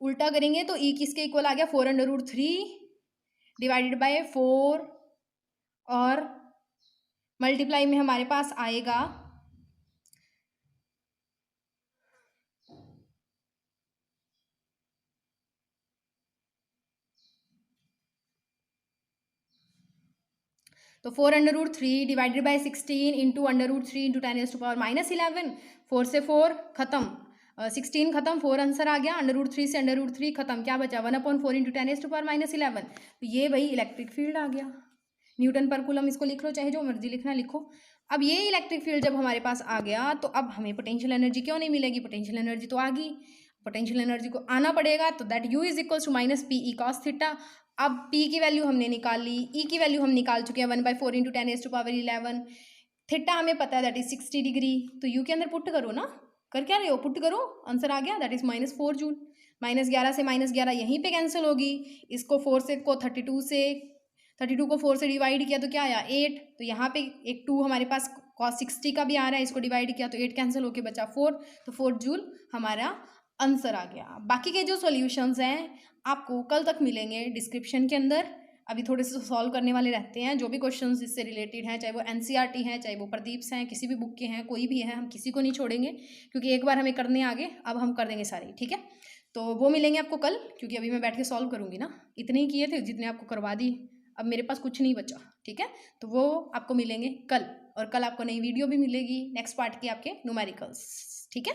उल्टा करेंगे तो E किसके इक्वल आ गया 4 √3 डिवाइडेड बाय 4, और मल्टीप्लाई में हमारे पास आएगा तो 4 √3 डिवाइडेड बाय 16 इंटू √3 × 10⁻⁻11, 4 से 4 खत्म, 16 खत्म, 4 आंसर आ गया, √3 से √3 खत्म, क्या बचा 1/4 × 10⁻⁻11, तो ये भाई इलेक्ट्रिक फील्ड आ गया, न्यूटन पर कूलम, इसको लिख लो, चाहे जो मर्जी लिखना लिखो। अब ये इलेक्ट्रिक फील्ड जब हमारे पास आ गया तो अब हमें पोटेंशियल एनर्जी क्यों नहीं मिलेगी, पोटेंशियल एनर्जी तो आ गई, पोटेंशियल एनर्जी को आना पड़ेगा, तो that u is equals to minus P E cos theta. अब p की वैल्यू हमने निकाल ली, e की वैल्यू हम निकाल चुके हैं 1/4 इंटू 10⁻11। थीटा हमें पता है दैट इज 60 डिग्री, तो u के अंदर पुट करो ना, कर क्या रहे हो, पुट करो, आंसर आ गया दैट इज -4 जूल। -11 से -11 यहीं पे कैंसिल होगी, इसको 4 से को 32 को 4 से डिवाइड किया तो क्या आया 8, तो यहाँ पे एक 2 हमारे पास cos 60 का भी आ रहा है, इसको डिवाइड किया तो 8 कैंसिल होके बचा 4, तो 4 जूल हमारा आंसर आ गया। बाकी के जो सॉल्यूशंस हैं आपको कल तक मिलेंगे डिस्क्रिप्शन के अंदर, अभी थोड़े से सॉल्व करने वाले रहते हैं, जो भी क्वेश्चंस इससे रिलेटेड हैं, चाहे वो एनसीईआरटी हैं, चाहे वो प्रदीप्स हैं, किसी भी बुक के हैं, कोई भी है, हम किसी को नहीं छोड़ेंगे, क्योंकि एक बार हमें करने आगे, अब हम कर देंगे सारे, ठीक है। तो वो मिलेंगे आपको कल, क्योंकि अभी मैं बैठ के सॉल्व करूँगी ना, इतने ही किए थे जितने आपको करवा दी, अब मेरे पास कुछ नहीं बचा, ठीक है। तो वो आपको मिलेंगे कल, और कल आपको नई वीडियो भी मिलेगी नेक्स्ट पार्ट की आपके न्यूमेरिकल्स, ठीक है।